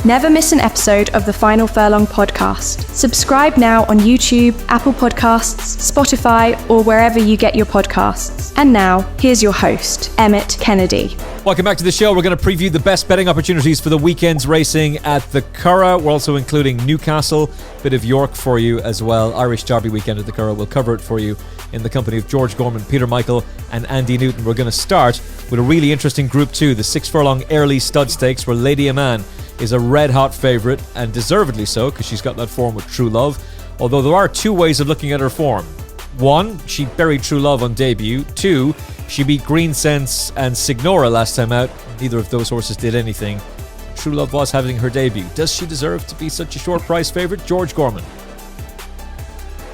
Never miss an episode of the Final Furlong podcast. Subscribe now on YouTube, Apple Podcasts, Spotify, or wherever you get your podcasts. And now, here's your host, Emmet Kennedy. Welcome back to the show. We're going to preview the best betting opportunities for the weekend's racing at the Curragh. We're also including Newcastle, bit of York for you as well. Irish Derby weekend at the Curragh. We'll cover it for you in the company of George Gorman, Peter Michael and Andy Newton. We're going to start with a really interesting Group 2, the 6 furlong early stud stakes, where Lady Aman is a red-hot favourite, and deservedly so, because she's got that form with True Love. Although there are two ways of looking at her form. One, she buried True Love on debut. Two, she beat Green Sense and Signora last time out. Neither of those horses did anything. True Love was having her debut. Does she deserve to be such a short price favourite? George Gorman.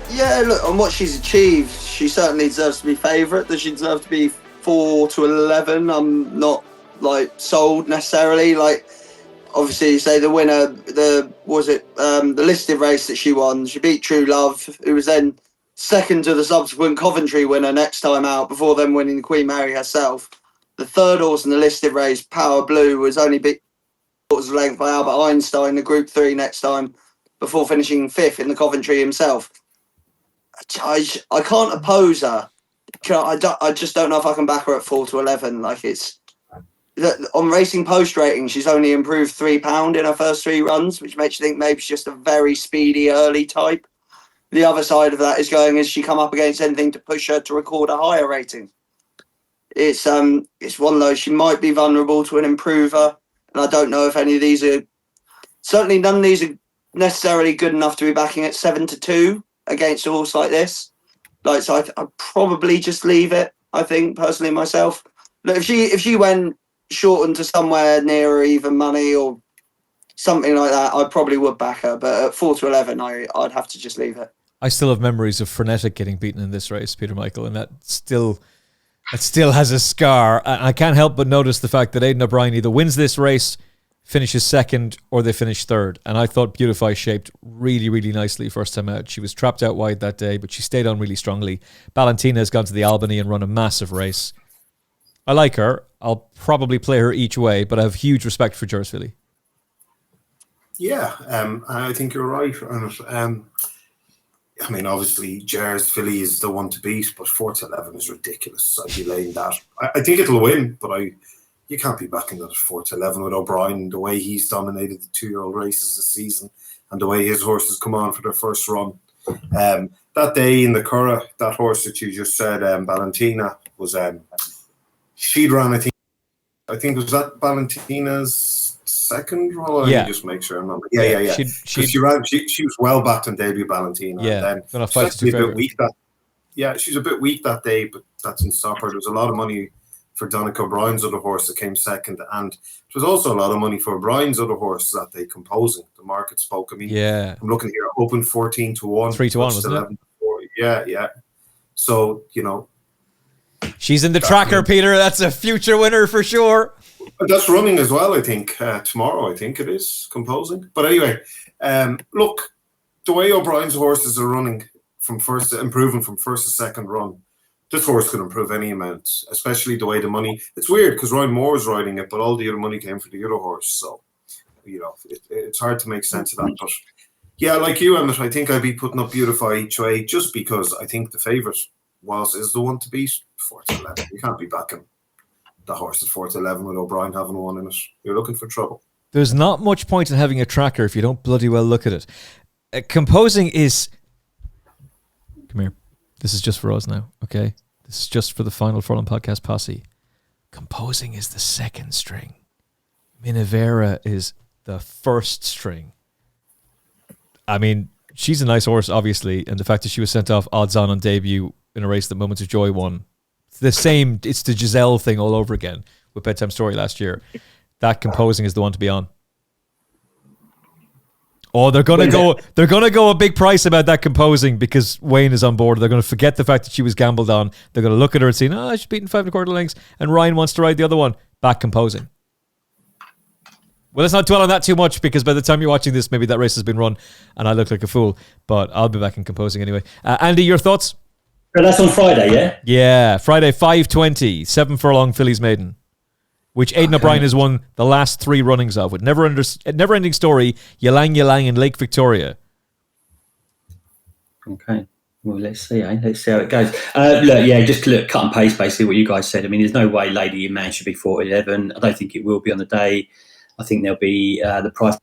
Yeah, look, on what she's achieved, she certainly deserves to be favourite. Does she deserve to be 4 to 11? I'm not sold necessarily. Obviously, you say the winner, the listed race that she won, she beat True Love, who was then second to the subsequent Coventry winner next time out, before then winning Queen Mary herself. The third horse in the listed race, Power Blue, was only beat quarters of length by Albert Einstein, the Group 3 next time, before finishing fifth in the Coventry himself. I can't oppose her. I just don't know if I can back her at 4 to 11. On Racing Post rating, she's only improved £3 in her first 3 runs, which makes you think maybe she's just a very speedy early type. The other side of that is has she come up against anything to push her to record a higher rating? It's one of those, she might be vulnerable to an improver, and I don't know if any of these are, certainly none of these are necessarily good enough to be backing at 7 to 2 against a horse like this. So I'd probably just leave it, I think, personally myself. Look, if she went shortened to somewhere near even money or something like that, I probably would back her. But at 4 to 11, I'd have to just leave it. I still have memories of Frenetic getting beaten in this race, Peter Michael, and that still has a scar. I can't help but notice the fact that Aidan O'Brien either wins this race, finishes second, or they finish third. And I thought Beautify shaped really, really nicely first time out. She was trapped out wide that day, but she stayed on really strongly. Valentina has gone to the Albany and run a massive race. I like her. I'll probably play her each way, but I have huge respect for Jers Philly. Yeah, I think you're right. Obviously, Jers Philly is the one to beat, but 4 to 11 is ridiculous. I'd be laying that. I think it'll win, but you can't be backing that at 4 to 11 with O'Brien, the way he's dominated the 2-year-old races this season, and the way his horses come on for their first run. That day in the Curragh, that horse that you just said, Valentina, was she'd run, I think was that Valentina's second run? Yeah. Let me just make sure I remember. Yeah. She was well backed on debut, Valentina. Yeah. And then she's a bit weak she's a bit weak that day, but that didn't stop her. There was a lot of money for Donick O'Brien's other horse that came second, and it was also a lot of money for O'Brien's other horse that day, Composing. The market spoke. I'm looking here, open 14 to 1. 3 to 1, wasn't it? Yeah. So, she's in the tracker, Peter. That's a future winner for sure. That's running as well, I think. Tomorrow, I think it is, Composing. But anyway, look, the way O'Brien's horses are running improving from first to second run, this horse could improve any amount, especially the way the money. It's weird because Ryan Moore is riding it, but all the other money came for the other horse. So, it's hard to make sense of that. But yeah, like you, Emmet, I think I'd be putting up Beautify each way just because I think the favourite is the one to beat. 4 to 11. You can't be backing the horse at 4 to 11 with O'Brien having one in it. You're looking for trouble. There's not much point in having a tracker if you don't bloody well look at it. Composing is... Come here. This is just for us now, okay? This is just for the Final Furlong podcast posse. Composing is the second string. Minivera is the first string. I mean, she's a nice horse, obviously, and the fact that she was sent off odds on debut in a race that Moments of Joy won. It's the Giselle thing all over again with Bedtime Story last year. That Composing is the one to be on. Oh, they're gonna go a big price about that Composing because Wayne is on board. They're gonna forget the fact that she was gambled on. They're gonna look at her and see, she's beaten 5 1/4 lengths, and Ryan wants to ride the other one. Back Composing. Well, let's not dwell on that too much because by the time you're watching this, maybe that race has been run and I look like a fool. But I'll be back in Composing anyway. Andy, your thoughts? So that's on Friday, yeah? Yeah, Friday, 5:20, 7 furlong fillies maiden. which Aidan O'Brien has won the last 3 runnings of, with Never Ending Story, Ylang Ylang, and Lake Victoria. Okay. Well, let's see, eh? Let's see how it goes. Just cut and paste basically what you guys said. I mean, there's no way Lady Man should be 4-11. I don't think it will be on the day. I think there'll be the price.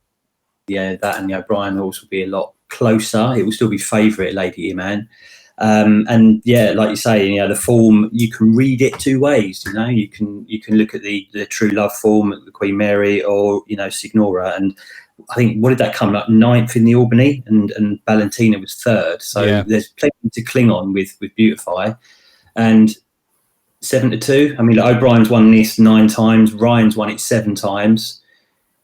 Yeah, that and the O'Brien horse will be a lot closer. It will still be favourite Lady Man. And yeah, like you say, the form, you can read it 2 ways. You can look at the True Love form at the Queen Mary, or Signora. And I think, what did that come like 9th in the Albany, and Valentina was 3rd. So there's plenty to cling on with Beautify. And 7-2. I mean, O'Brien's won this 9 times. Ryan's won it 7 times.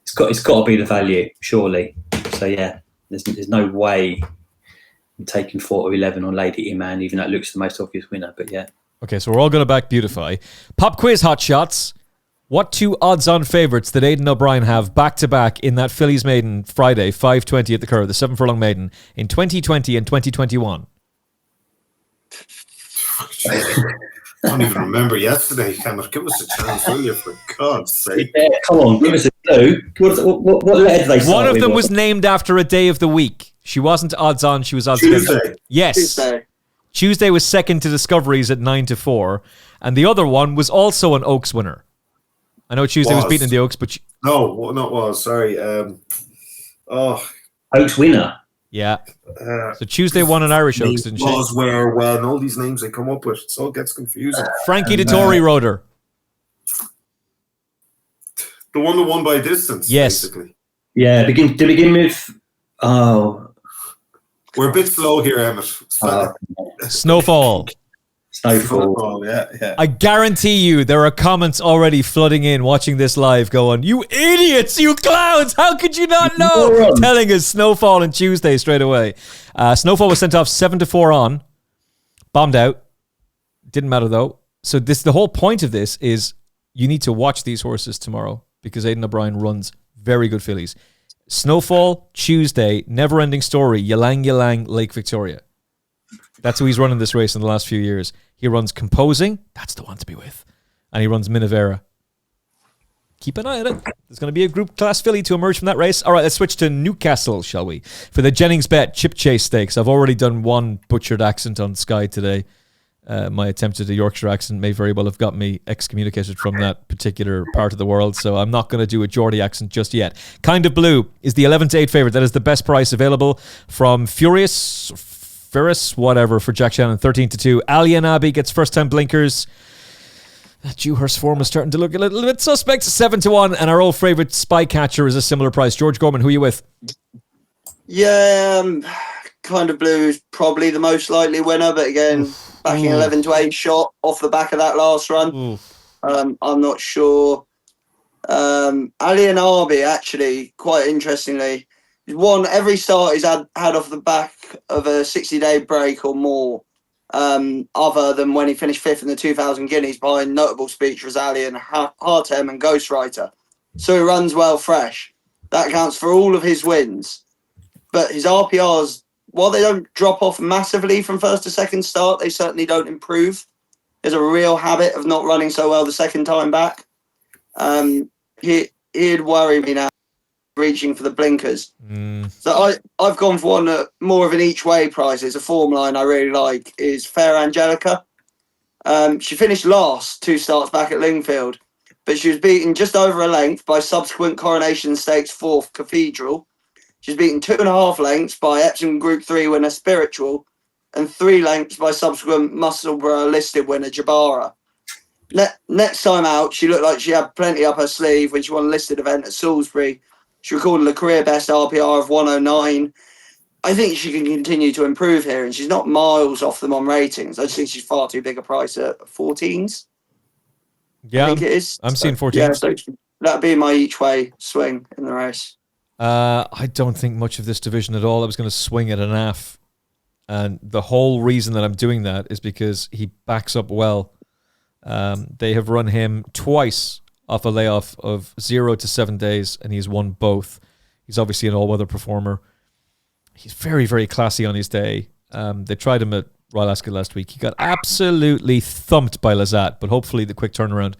It's got to be the value, surely. So yeah, there's no way I'm taking 4-11 on Lady Iman, even though it looks the most obvious winner. But yeah. Okay, so we're all going to back Beautify. Pop quiz hot shots. What 2 odds-on favourites did Aidan O'Brien have back-to-back in that Fillies Maiden Friday, 5:20 at the Curragh, the 7 Furlong Maiden, in 2020 and 2021? I don't even remember yesterday, Emmet. Give us a chance, will you, for God's sake? Yeah, come on, give us a clue. What letter did they start One of with? them was named after a day of the week. She wasn't odds on, she was odds Tuesday. against. Yes. Tuesday. Tuesday was second to Discoveries at 9-4. And the other one was also an Oaks winner. I know Tuesday was beaten in the Oaks, but... Sorry. Oaks winner. Yeah. So Tuesday won an Irish Oaks, didn't she? And all these names they come up with, it all gets confusing. Frankie Dettori rode her. The one that won by distance, yes. basically. Yeah, to begin with... Oh. We're a bit slow here, Emmet. Snowfall. Snowfall. Yeah. I guarantee you there are comments already flooding in watching this live going, "You idiots, you clowns, how could you not know?" Telling us Snowfall on Tuesday straight away. Snowfall was sent off 7-4 on. Bombed out. Didn't matter though. So the whole point of this is you need to watch these horses tomorrow, because Aidan O'Brien runs very good fillies. Snowfall, Tuesday, Never Ending Story, Ylang Ylang, Lake Victoria. That's who he's running this race in the last few years. He runs Composing. That's the one to be with. And he runs Minavera. Keep an eye on it. There's going to be a group class filly to emerge from that race. All right, let's switch to Newcastle, shall we? For the Jennings Bet Chip Chase Stakes. I've already done one butchered accent on Sky today. My attempt at a Yorkshire accent may very well have got me excommunicated from that particular part of the world, so I'm not going to do a Geordie accent just yet. Kind of Blue is the 11-8 favourite. That is the best price available from Ferris, whatever, for Jack Shannon, 13-2. Alien Abbey gets first-time blinkers. That Dewhurst form is starting to look a little bit suspect. 7-1, and our old favourite Spycatcher is a similar price. George Gorman, who are you with? Yeah, Kind of Blue is probably the most likely winner, but again, backing 11-8 shot off the back of that last run. I'm not sure. Alien Arby, actually, quite interestingly, he's won every start he's had off the back of a 60-day break or more, other than when he finished 5th in the 2000 Guineas behind notable speech Rosalian, Hartem and Ghostwriter. So he runs well fresh. That counts for all of his wins. But his RPRs, while they don't drop off massively from first to second start, they certainly don't improve. There's a real habit of not running so well the second time back. He'd worry me now, reaching for the blinkers. So I've gone for one that more of an each way price. It's a form line I really like, is Fair Angelica. She finished last 2 starts back at Lingfield, but she was beaten just over a length by subsequent Coronation Stakes 4th Cathedral. She's beaten 2.5 lengths by Epsom Group 3 winner Spiritual, and 3 lengths by subsequent Musselburgh listed winner Jabara. Next time out, she looked like she had plenty up her sleeve when she won a listed event at Salisbury. She recorded a career best RPR of 109. I think she can continue to improve here, and she's not miles off them on ratings. I just think she's far too big a price at 14s. Yeah, I think it is. I'm seeing 14s. Yeah, so that'd be my each way swing in the race. I don't think much of this division at all. I was going to swing at an AF. And the whole reason that I'm doing that is because he backs up well. They have run him twice off a layoff of 0 to 7 days, and he's won both. He's obviously an all-weather performer. He's very, very classy on his day. They tried him at Royal Ascot last week. He got absolutely thumped by Lazat, but hopefully the quick turnaround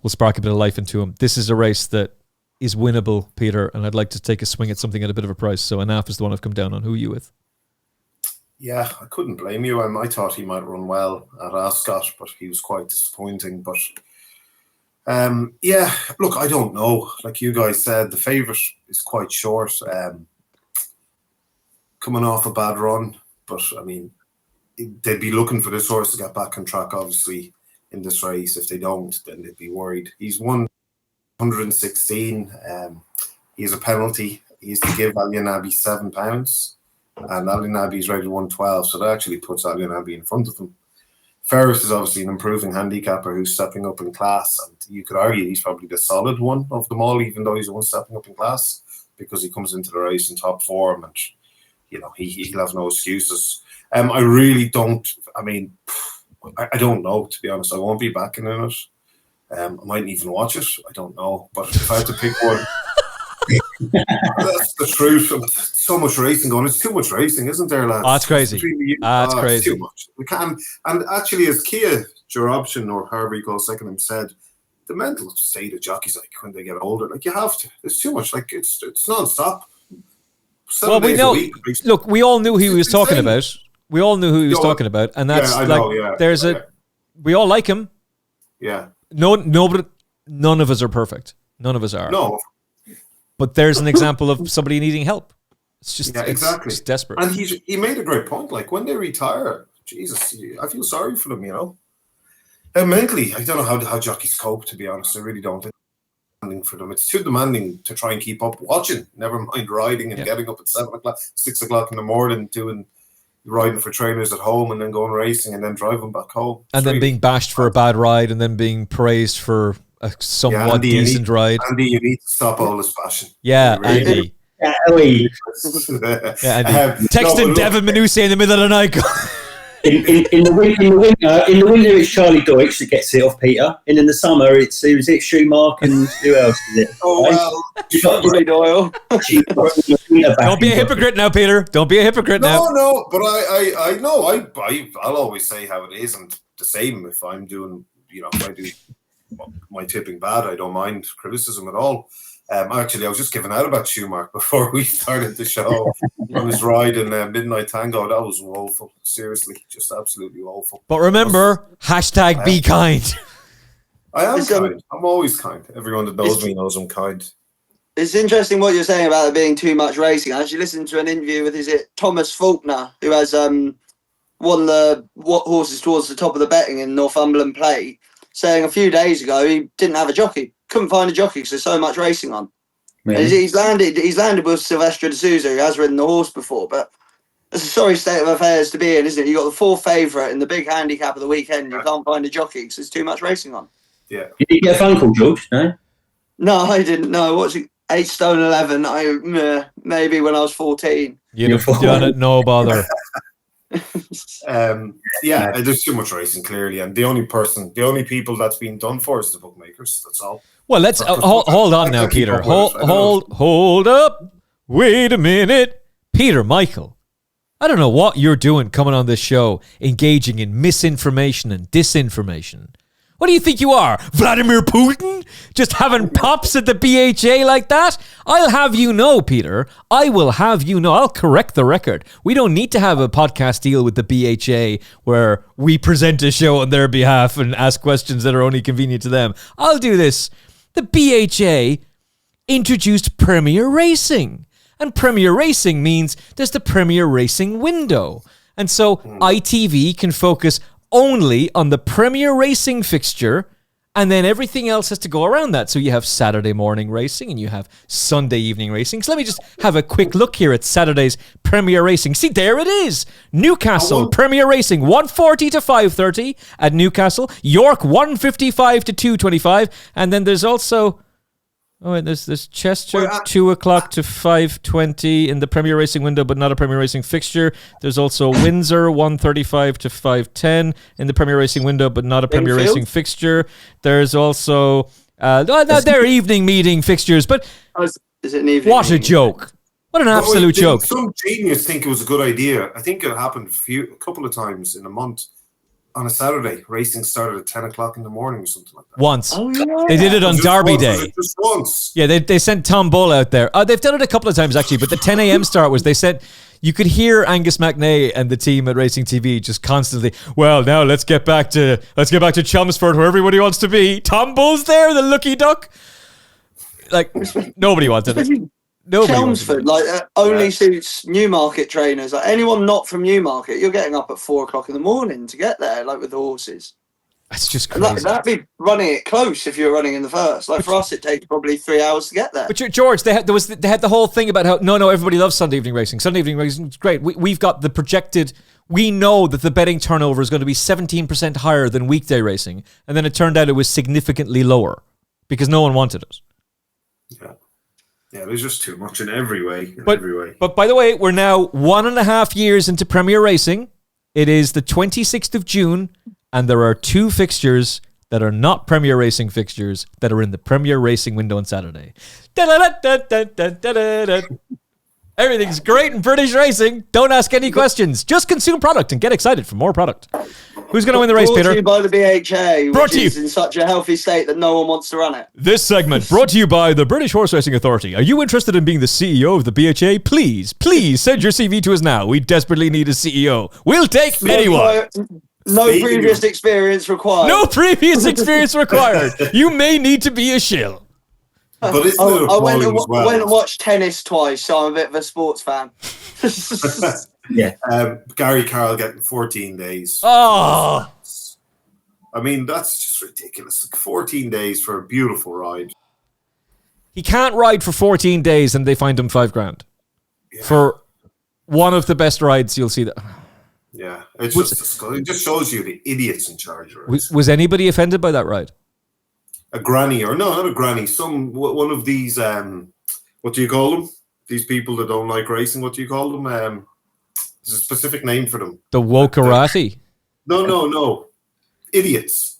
will spark a bit of life into him. This is a race that is winnable, Peter, and I'd like to take a swing at something at a bit of a price. So Anaf is the one I've come down on. Who are you with? Yeah, I couldn't blame you. I thought he might run well at Ascot, but he was quite disappointing. But yeah, look, I don't know. Like you guys said, the favourite is quite short. Coming off a bad run, but I mean, they'd be looking for this horse to get back on track, obviously, in this race. If they don't, then they'd be worried. He's won 116. He has a penalty. He used to give Alionabi £7. And Alionabi's rated 112, so that actually puts Alionabi in front of him. Ferris is obviously an improving handicapper who's stepping up in class, and you could argue he's probably the solid one of them all, even though he's the one stepping up in class, because he comes into the race in top form, and you know he'll have no excuses. I really don't. I mean, I don't know, to be honest. I won't be backing in it. I mightn't even watch it. I don't know, but if I had to pick one. That's the truth. So much racing going. It's too much racing, isn't there, lads? Oh, that's crazy. That's crazy. It's too much. We can, and actually, as Kia Jorobson, or however you call Secondham, said, the mental state of jockeys, like when they get older, like you have to. It's too much. Like it's non-stop. Well, we know. Look, we all knew who he was talking about. We all knew who he was talking about, and that's there's a. We all like him. Yeah. But none of us are perfect. None of us are. No. But there's an example of somebody needing help. It's just exactly. It's desperate. And he made a great point. Like when they retire, Jesus, I feel sorry for them. You know, and mentally, I don't know how jockeys cope. To be honest, I really don't. For them, it's too demanding to try and keep up watching. Never mind riding and getting up at 7 o'clock, 6 o'clock in the morning, doing riding for trainers at home, and then going racing, and then driving back home. And then being bashed for a bad ride, and then being praised for a somewhat decent ride. Andy, you need to stop all this fashion. Yeah, Andy. Andy. Texting Devin Manussi in the middle of the night. in the winter, it's Charlie Deutsch that gets it off Peter, and in the summer, it's Schumacher and who else is it? Oh well, Charlie Doyle. Don't be a hypocrite now, Peter. Don't be a hypocrite now. No, but I know I'll always say how it is, and the same if I'm doing, if I do my tipping bad, I don't mind criticism at all. Actually, I was just giving out about Schumacher before we started the show. I was riding Midnight Tango. That was woeful. Seriously, just absolutely woeful. But remember, hashtag be kind. I am kind. I'm always kind. Everyone that knows me knows I'm kind. It's interesting what you're saying about there being too much racing. I actually listened to an interview with, Thomas Faulkner, who has won the horses towards the top of the betting in Northumberland Plate, saying a few days ago he didn't have a jockey. Couldn't find a jockey because there's so much racing on. Really? He's landed with Silvestre de Souza, who has ridden the horse before, but it's a sorry state of affairs to be in, isn't it? You got the 4 favourite in the big handicap of the weekend. You can't find a jockey because there's too much racing on. Yeah. Did you get a phone call, George? No, I didn't. No, what's it? 8 stone 11. Maybe when I was 14. You'd have done it, no bother. There's too much racing clearly, and the only people that's being done for is the bookmakers. That's all. Well, let's hold on now, Peter. Hold up. Wait a minute, Peter Michael. I don't know what you're doing coming on this show, engaging in misinformation and disinformation. What do you think you are, Vladimir Putin? Just having pops at the BHA like that? I'll have you know, Peter. I will have you know. I'll correct the record. We don't need to have a podcast deal with the BHA where we present a show on their behalf and ask questions that are only convenient to them. I'll do this. The BHA introduced Premier Racing. And Premier Racing means there's the Premier Racing window. And so ITV can focus only on the Premier Racing fixture, and then everything else has to go around that. So you have Saturday morning racing and you have Sunday evening racing. So let me just have a quick look here at Saturday's Premier Racing. See, there it is. Newcastle Premier Racing, 1:40 to 5:30 at Newcastle. York, 1:55 to 2:25. And then there's also... there's Chester, 2 o'clock to 5:20 in the Premier Racing window, but not a Premier Racing fixture. There's also Windsor, 1:35 to 5:10 in the Premier Racing window, but not a Premier Racing fixture. There's also they're evening meeting fixtures, but is it an evening? What a joke! What an absolute joke! Some genius think it was a good idea. I think it happened a couple of times in a month. on a Saturday. Racing started at 10 o'clock in the morning or something like that. Once. Oh, yeah. They did it on Derby Day. Just once. Yeah, they sent Tom Bull out there. They've done it a couple of times actually, but the 10 a.m. start was you could hear Angus McNay and the team at Racing TV just constantly, well, now let's get back to Chelmsford where everybody wants to be. Tom Bull's there, the lucky duck. Like, nobody wanted it. Chelmsford, only suits Newmarket trainers. Like anyone not from Newmarket, you're getting up at 4 o'clock in the morning to get there, like with the horses. That's just crazy. That'd be running it close if you were running in the first. Like for us, it takes probably 3 hours to get there. But George, they had the whole thing about how no, everybody loves Sunday evening racing. Sunday evening racing is great. We've got the projected. We know that the betting turnover is going to be 17% higher than weekday racing, and then it turned out it was significantly lower because no one wanted it. Yeah, there's just too much in every way. But by the way, we're now 1.5 years into Premier Racing. It is the 26th of June, and there are 2 fixtures that are not Premier Racing fixtures that are in the Premier Racing window on Saturday. Everything's great in British racing. Don't ask any questions. Just consume product and get excited for more product. Who's going to win the race, Peter? Brought to you by the BHA, Brought which to you. is in such a healthy state that no one wants to run it. This segment brought to you by the British Horse Racing Authority. Are you interested in being the CEO of the BHA? Please send your CV to us now. We desperately need a CEO. We'll take anyone. No previous experience required. No previous experience required. You may need to be a shill. But it's I went and watched tennis twice, so I'm a bit of a sports fan. Yeah. Gary Carroll getting 14 days. Oh. I mean, that's just ridiculous. 14 days for a beautiful ride. He can't ride for 14 days and they find him $5,000 for one of the best rides you'll see. That. Yeah, it's just disgusting. It just shows you the idiots in charge of it. Was anybody offended by that ride? A granny, or no, not a granny. One of these. What do you call them? These people that don't like racing. What do you call them? There's a specific name for them. The wokarati. No. Idiots.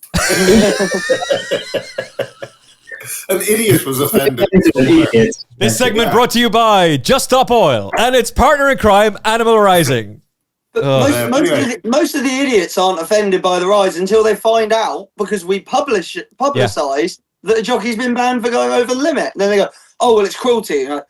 An idiot was offended. This segment brought to you by Just Stop Oil and its partner in crime, Animal Rising. Most of the idiots aren't offended by the rides until they find out, because we publicise that a jockey's been banned for going over the limit. And then they go, oh, well, it's cruelty. And like,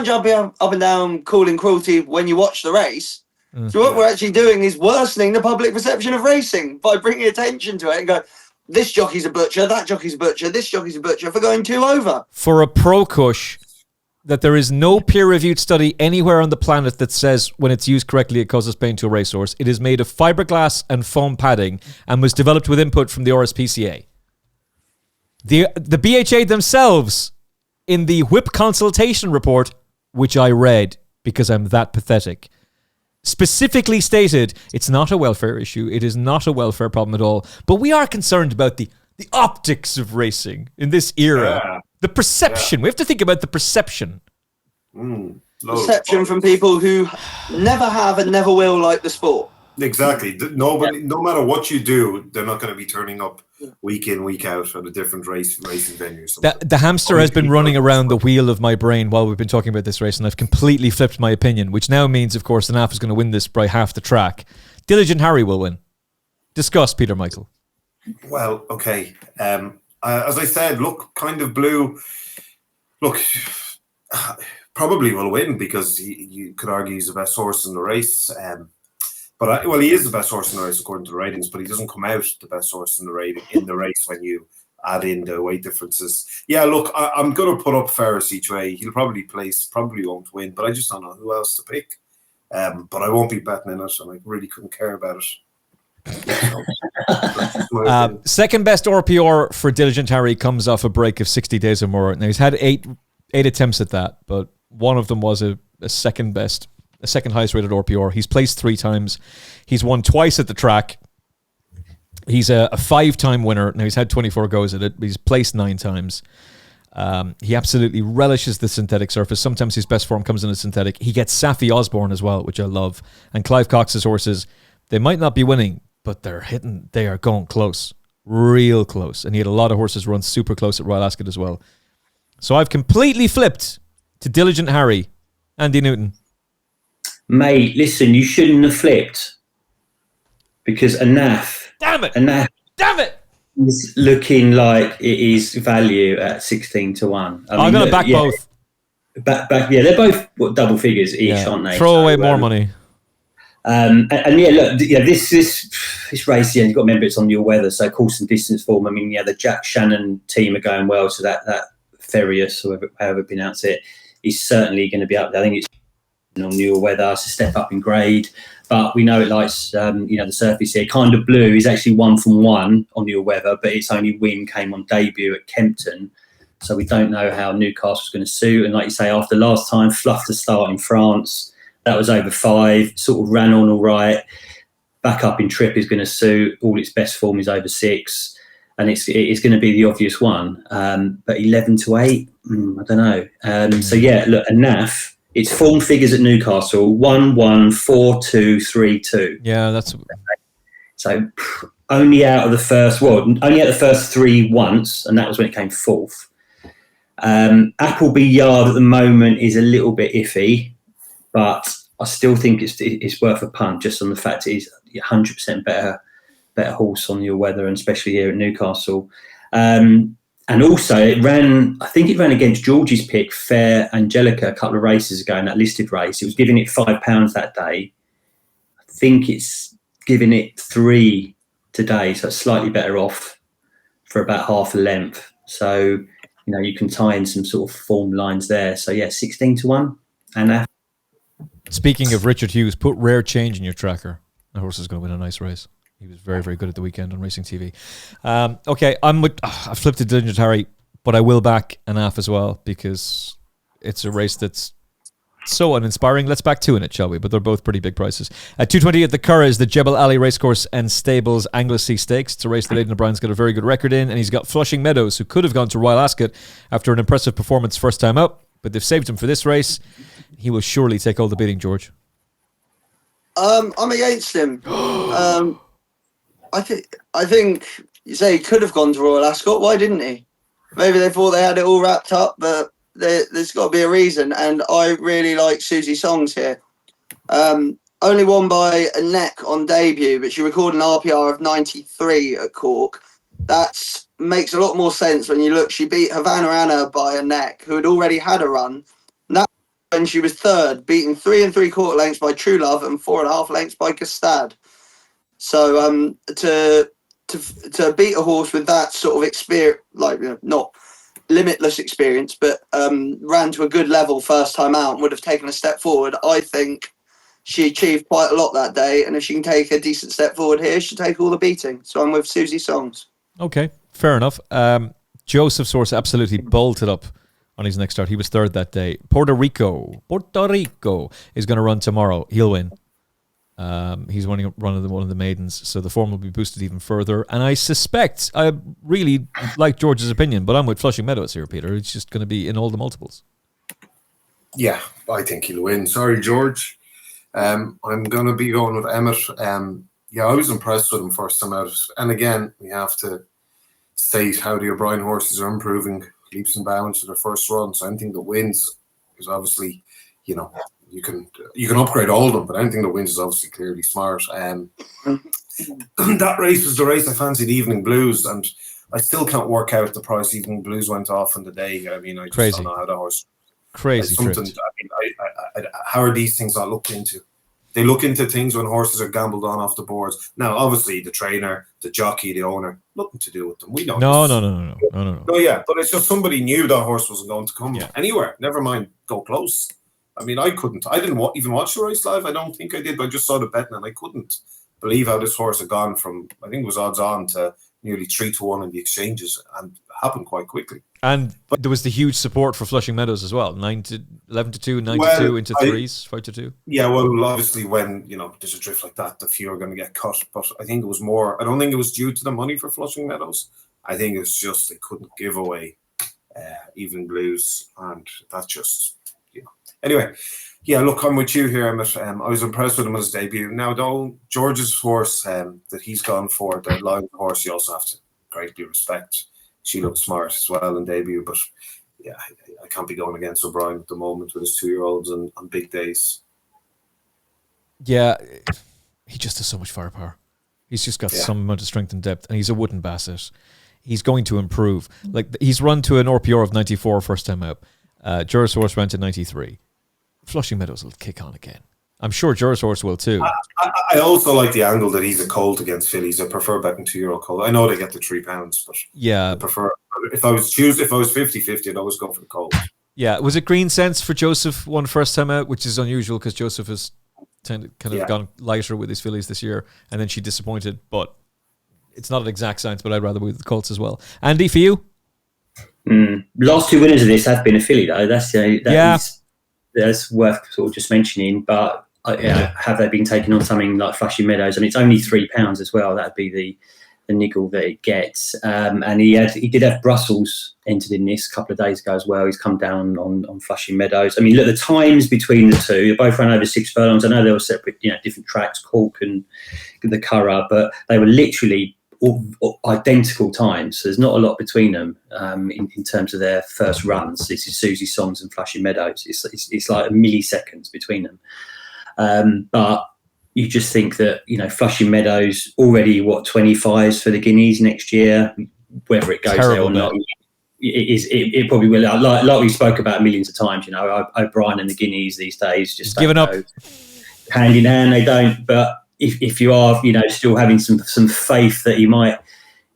jumping up and down calling cruelty when you watch the race. So what we're actually doing is worsening the public perception of racing by bringing attention to it and go, this jockey's a butcher, that jockey's a butcher, this jockey's a butcher for going 2 over. For a pro cush, that there is no peer-reviewed study anywhere on the planet that says when it's used correctly it causes pain to a racehorse. It is made of fiberglass and foam padding and was developed with input from the RSPCA. The BHA themselves, in the whip consultation report, which I read because I'm that pathetic, specifically stated it's not a welfare issue. It is not a welfare problem at all. But we are concerned about the optics of racing in this era. Yeah. The perception. Yeah. We have to think about the perception. Perception from people who never have and never will like the sport. Exactly. Nobody, no matter what you do, they're not going to be turning up week in, week out at a different racing venue. The hamster has been running around the wheel of my brain while we've been talking about this race, and I've completely flipped my opinion, which now means, of course, the NAF is going to win this by half the track. Diligent Harry will win. Discuss, Peter Michael. Well, okay. As I said, look, Kind of Blue, look, probably will win because you could argue he's the best horse in the race. But he is the best horse in the race according to the ratings, but he doesn't come out the best horse in the race when you add in the weight differences. Yeah, look, I'm going to put up Ferris each way. He'll probably place, probably won't win, but I just don't know who else to pick. But I won't be betting in it, and I really couldn't care about it. Second best RPR for Diligent Harry comes off a break of 60 days or more. Now he's had eight attempts at that, but one of them was a second highest rated RPR. He's placed 3 times. He's won twice at the track. He's a 5-time winner. Now he's had 24 goes at it, but he's placed 9 times. He absolutely relishes the synthetic surface. Sometimes his best form comes in a synthetic. He gets Safi Osborne as well, which I love. And Clive Cox's horses, they might not be winning, but they are going close, real close. And he had a lot of horses run super close at Royal Ascot as well. So I've completely flipped to Diligent Harry. Andy Newton. Mate, listen, you shouldn't have flipped because a NAF Damn it! And that Damn it! is looking like it is value at 16 to 1. I'm going to back both. Yeah, they're both double figures each, aren't they? Throw away more money. And look, this race, you've got to remember it's on your weather, so course and distance form. I mean, the Jack Shannon team are going well, so that Ferius, or however pronounce it, is certainly going to be up there. I think it's on your weather, it's a step up in grade, but we know it likes, the surface here. Kind of Blue is actually 1 from 1 on your weather, but its only win came on debut at Kempton. So we don't know how Newcastle's going to suit. And like you say, after last time, fluffed the start in France. That was over 5, sort of ran on all right. Back up in trip is going to suit. All its best form is over 6. And it's going to be the obvious one. But 11 to 8, I don't know. So, look, a NAF, its form figures at Newcastle, 1-1, 4-2, 3-2. Yeah, that's... So only out of the first 3 once, and that was when it came 4th. Appleby Yard at the moment is a little bit iffy, but I still think it's worth a punt just on the fact it is 100% better horse on your weather, and especially here at Newcastle. And also it ran against George's pick, Fair Angelica, a couple of races ago in that listed race. It was giving it £5 that day. I think it's giving it 3 today, so it's slightly better off for about half a length. So you can tie in some sort of form lines there. So 16 to 1. And speaking of Richard Hughes, put Rare Change in your tracker. The horse is going to win a nice race. He was very, very good at the weekend on Racing TV. Okay, I flipped to Diligent Harry, but I will back an AF as well because it's a race that's so uninspiring. Let's back 2 in it, shall we? But they're both pretty big prices. At 220 at the Curragh is the Jebel Ali Racecourse and Stables Anglesey Stakes. It's a race that Aidan O'Brien's got a very good record in, and he's got Flushing Meadows, who could have gone to Royal Ascot after an impressive performance first time out, but they've saved him for this race. He will surely take all the beating, George. I'm against him. I think you say he could have gone to Royal Ascot. Why didn't he? Maybe they thought they had it all wrapped up, but there's got to be a reason. And I really like Susie Songs here. Only won by a neck on debut, but she recorded an RPR of 93 at Cork. That makes a lot more sense when you look. She beat Havana Anna by a neck, who had already had a run. And that when she was third, beaten 3 3/4 lengths by True Love and 4.5 lengths by Gastad. So to beat a horse with that sort of experience, not limitless experience, but ran to a good level first time out and would have taken a step forward, I think she achieved quite a lot that day. And if she can take a decent step forward here, she'll take all the beating. So I'm with Susie Songs. Okay, fair enough. Joseph's horse absolutely bolted up on his next start. He was third that day. Puerto Rico is going to run tomorrow. He'll win. He's running one of the maidens, so the form will be boosted even further. And I suspect, I really like George's opinion, but I'm with Flushing Meadows here, Peter. It's just going to be in all the multiples. Yeah, I think he'll win. Sorry, George. I'm going to be going with Emmet. I was impressed with him first time out. And again, we have to state how the O'Brien horses are improving leaps and bounds to their first run. So anything that wins is obviously, you can upgrade all of them, but anything that wins is obviously clearly smart. That race was the race I fancied Evening Blues, and I still can't work out the price Evening Blues went off on the day. I mean, I just don't know how the horse. Crazy. How are these things not looked into? They look into things when horses are gambled on off the boards. Now, obviously, the trainer, the jockey, the owner, nothing to do with them. We know. No. No, yeah, but it's just somebody knew that horse wasn't going to come anywhere. Never mind, go close. I mean, I didn't even watch the race live. I don't think I did, but I just saw the betting, and I couldn't believe how this horse had gone from, I think it was odds on, to nearly 3 to 1 in the exchanges, and it happened quite quickly. And there was the huge support for Flushing Meadows as well. 11 to 2, 9 to 2 into threes, 5 to 2. Yeah, well, obviously when there's a drift like that, the few are going to get cut. But I think it was more. I don't think it was due to the money for Flushing Meadows. I think it's just they couldn't give away Evening Blues, and that's just Anyway, yeah, look, I'm with you here, Emmet. I was impressed with him at his debut. Now, though, George's horse that he's gone for, the Lion horse, you also have to greatly respect. She looked smart as well in debut, but yeah, I can't be going against O'Brien at the moment with his 2-year-olds on big days. Yeah, he just has so much firepower. He's just got some amount of strength and depth, and he's a wooden basset. He's going to improve. Like, he's run to an RPR of 94 first time out. Jurasaurus ran to 93. Flushing Meadows will kick on again. I'm sure Jurasaurus will too. I also like the angle that he's a colt against fillies. I prefer betting 2-year-old colt. I know they get the £3, but I prefer. If I was 50-50, I'd always go for the colt. Yeah, was it Green Sense for Joseph won first time out, which is unusual because Joseph has kind of gone lighter with his fillies this year, and then she disappointed. But it's not an exact science, but I'd rather with the colts as well. Andy, for you? Last 2 winners of this have been a filly, though. That's worth sort of just mentioning, but. Have they been taking on something like Flushing Meadows? And it's only £3 as well. That'd be the niggle that it gets. And he did have Brussels entered in this a couple of days ago as well. He's come down on Flushing Meadows. I mean, look, the times between the two, they both ran over 6 furlongs. I know they were separate, different tracks, Cork and the Curragh, but they were literally all identical times. So there's not a lot between them in terms of their first runs. This is Susie Songs and Flushing Meadows. It's like milliseconds between them. But you just think that, Flushing Meadows already, 25s for the Guineas next year, whether it goes there or not, it probably will. Like we spoke about millions of times, O'Brien and the Guineas these days just giving up hand in hand. They don't. But if you are, still having some faith that he might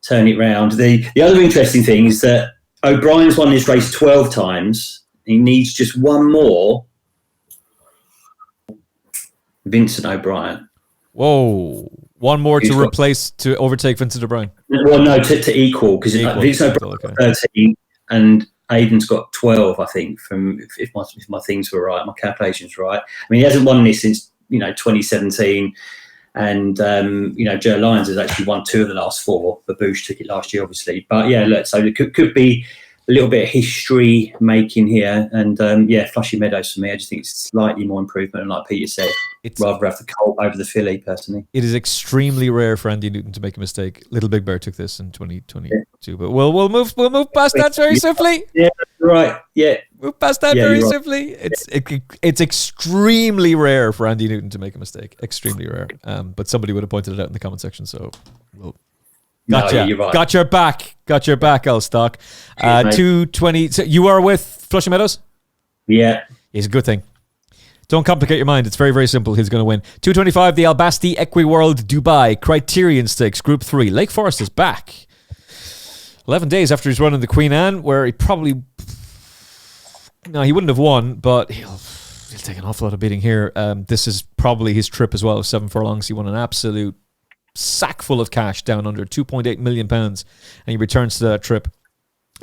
turn it round. The other interesting thing is that O'Brien's won this race 12 times. He needs just one more. Vincent O'Brien. Whoa. One more to overtake Vincent O'Brien. Well, no, to equal, because Vincent O'Brien got 13 and Aidan's got 12, I think, if my things were right, my calculations were right. I mean, he hasn't won this since, 2017. And, Joe Lyons has actually won 2 of the last 4. Babouche took it last year, obviously. But, yeah, look, so it could be a little bit of history making here. And, Flushing Meadows for me, I just think it's slightly more improvement. And like Peter said, rather have the colt over the filly, personally. It is extremely rare for Andy Newton to make a mistake. Little Big Bear took this in 2022, but we'll move past that very swiftly. Yeah, right. Yeah, move past that very swiftly. It's extremely rare for Andy Newton to make a mistake. Extremely rare. But somebody would have pointed it out in the comment section. So, gotcha. No, you're right. Got your back, Elstock. 220. So you are with Flushing Meadows? Yeah, it's a good thing. Don't complicate your mind. It's very, very simple. He's going to win. 225, the Albasti Equiworld Dubai Criterion Stakes, Group 3. Lake Forest is back. 11 days after he's running the Queen Anne, where he probably... No, he wouldn't have won, but he'll take an awful lot of beating here. This is probably his trip as well. 7 furlongs. He won an absolute sack full of cash down under £2.8 million. And he returns to that trip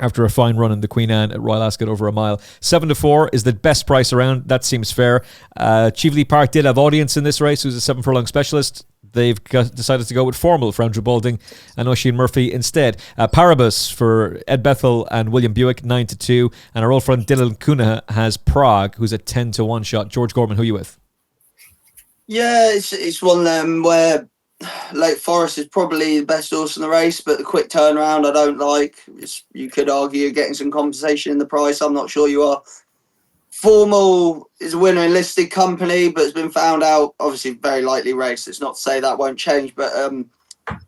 after a fine run in the Queen Anne at Royal Ascot over a mile. 7-4 is the best price around. That seems fair. Cheveley Park did have audience in this race, who's a 7 furlong specialist. They've decided to go with Formal for Andrew Balding and Oisin Murphy instead. Paribus for Ed Bethel and William Buick, 9-2. And our old friend Dylan Cunha has Prague, who's a 10-1 shot. George Gorman, who are you with? Yeah, it's one of them where Lake Forest is probably the best horse in the race, but the quick turnaround I don't like. You could argue you're getting some compensation in the price. I'm not sure you are. Formal is a winner in listed company, but has been found out, obviously very lightly raced. It's not to say that won't change, but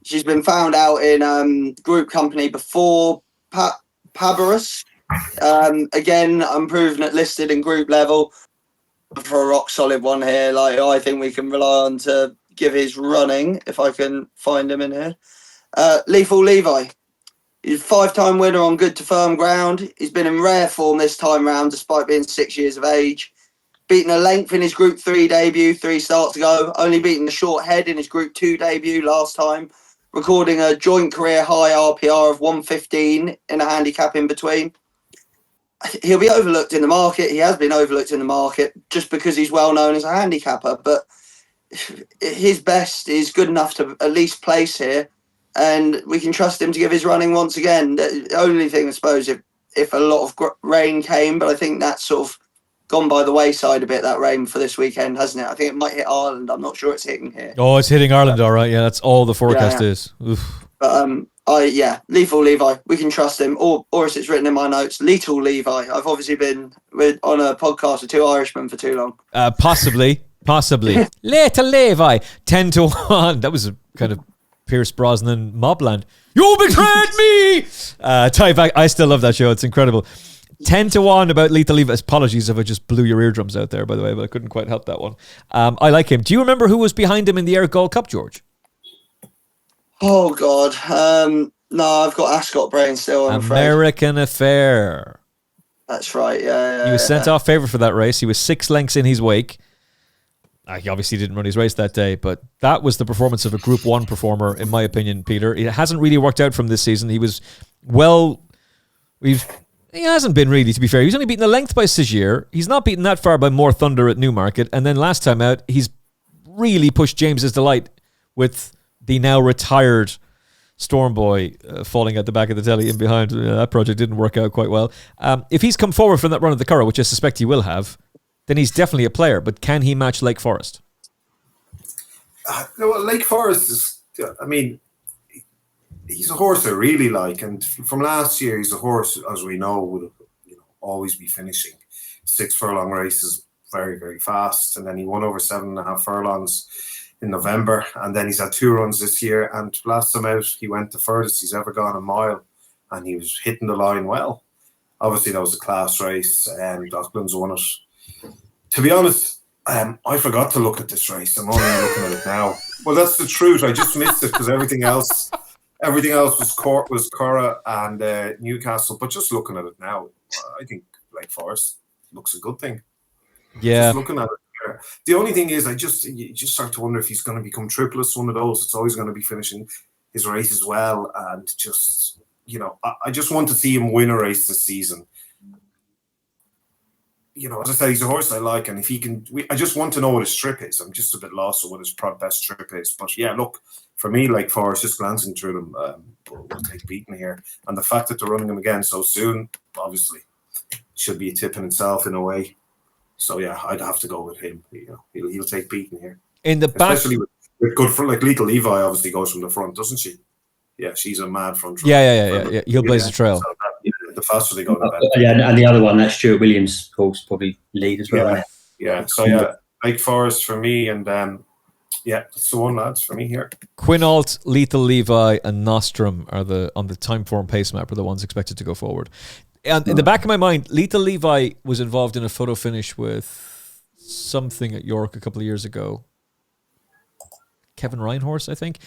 she's been found out in group company before Pabarus. Again, improving at listed and group level for a rock solid one here. Like, I think we can rely on to give his running, if I can find him in here. Lethal Levi. He's a 5-time winner on good to firm ground. He's been in rare form this time round, despite being 6 years of age. Beaten a length in his Group 3 debut 3 starts ago. Only beaten the short head in his Group 2 debut last time. Recording a joint career high RPR of 115 in a handicap in between. He'll be overlooked in the market. He has been overlooked in the market just because he's well known as a handicapper. But his best is good enough to at least place here. And we can trust him to give his running once again. The only thing, I suppose, if a lot of rain came, but I think that's sort of gone by the wayside a bit, that rain for this weekend, hasn't it? I think it might hit Ireland. I'm not sure it's hitting here. Oh, it's hitting Ireland, all right. Yeah, that's all the forecast is. Oof. But, Lethal Levi, we can trust him. Or as it's written in my notes, Lethal Levi. I've obviously been on a podcast with 2 Irishmen for too long. Possibly. Lethal Levi, 10-1. That was a kind of Pierce Brosnan Mobland. You betrayed me! Tyvek, I still love that show. It's incredible. 10-1 about Lethal Levi. Apologies if I just blew your eardrums out there, by the way, but I couldn't quite help that one. I like him. Do you remember who was behind him in the Eric Gall Cup, George? Oh, God. No, I've got Ascot brain still, I'm afraid. American Affair. That's right, yeah. He was sent off favourite for that race. He was 6 lengths in his wake. He obviously didn't run his race that day, but that was the performance of a Group 1 performer, in my opinion, Peter. It hasn't really worked out from this season. He hasn't been really, to be fair. He's only beaten a length by Sigier. He's not beaten that far by More Thunder at Newmarket. And then last time out, he's really pushed James's Delight with the now retired Storm Boy falling at the back of the telly in behind. That project didn't work out quite well. If he's come forward from that run at the Curragh, which I suspect he will have, then he's definitely a player. But can he match Lake Forest? Lake Forest is, he's a horse I really like. And from last year, he's a horse, as we know, would always be finishing 6 furlong races very, very fast. And then he won over 7.5 furlongs in November. And then he's had 2 runs this year. And last time out, he went the furthest he's ever gone, a mile. And he was hitting the line well. Obviously, that was a class race, and Docklands won it. To be honest, I forgot to look at this race. I'm only looking at it now. Well, that's the truth. I just missed it because everything else was Curragh and Newcastle. But just looking at it now, I think Lake Forest looks a good thing. Yeah. Just looking at it. The only thing is, you just start to wonder if he's going to become triplets, one of those. It's always going to be finishing his race as well. And just, I just want to see him win a race this season. As I said, he's a horse I like, and if he can, I just want to know what his trip is. I'm just a bit lost on what his best trip is. But yeah, look, for me, Lake Forest, just glancing through them, will take beating here. And the fact that they're running him again so soon, obviously, should be a tip in itself in a way. So yeah, I'd have to go with him. He'll take beating here. In the back, especially with good front, like Lethal Levi obviously goes from the front, doesn't she? Yeah, she's a mad front runner. Yeah. He'll blaze the trail. So the faster they go, the better. Yeah, and the other one, that Stuart Williams horse, probably lead as well. Yeah. So yeah, Lake Forest for me, and that's the one, lads, for me here. Quinault, Lethal Levi, and Nostrum are on the time form pace map are the ones expected to go forward. And in the back of my mind, Lethal Levi was involved in a photo finish with something at York a couple of years ago. Kevin Reinhorse, I think.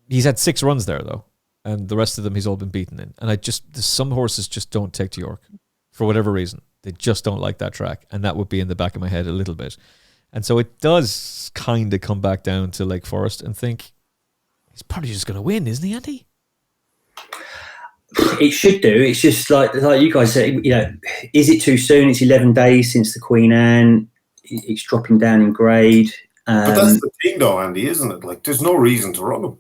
He's had 6 runs there, though. And the rest of them he's all been beaten in. And some horses just don't take to York for whatever reason. They just don't like that track. And that would be in the back of my head a little bit. And so it does kind of come back down to Lake Forest and think he's probably just going to win, isn't he, Andy? It should do. It's just like you guys said, is it too soon? It's 11 days since the Queen Anne. It's dropping down in grade. But that's the thing, though, Andy, isn't it? Like, there's no reason to run them.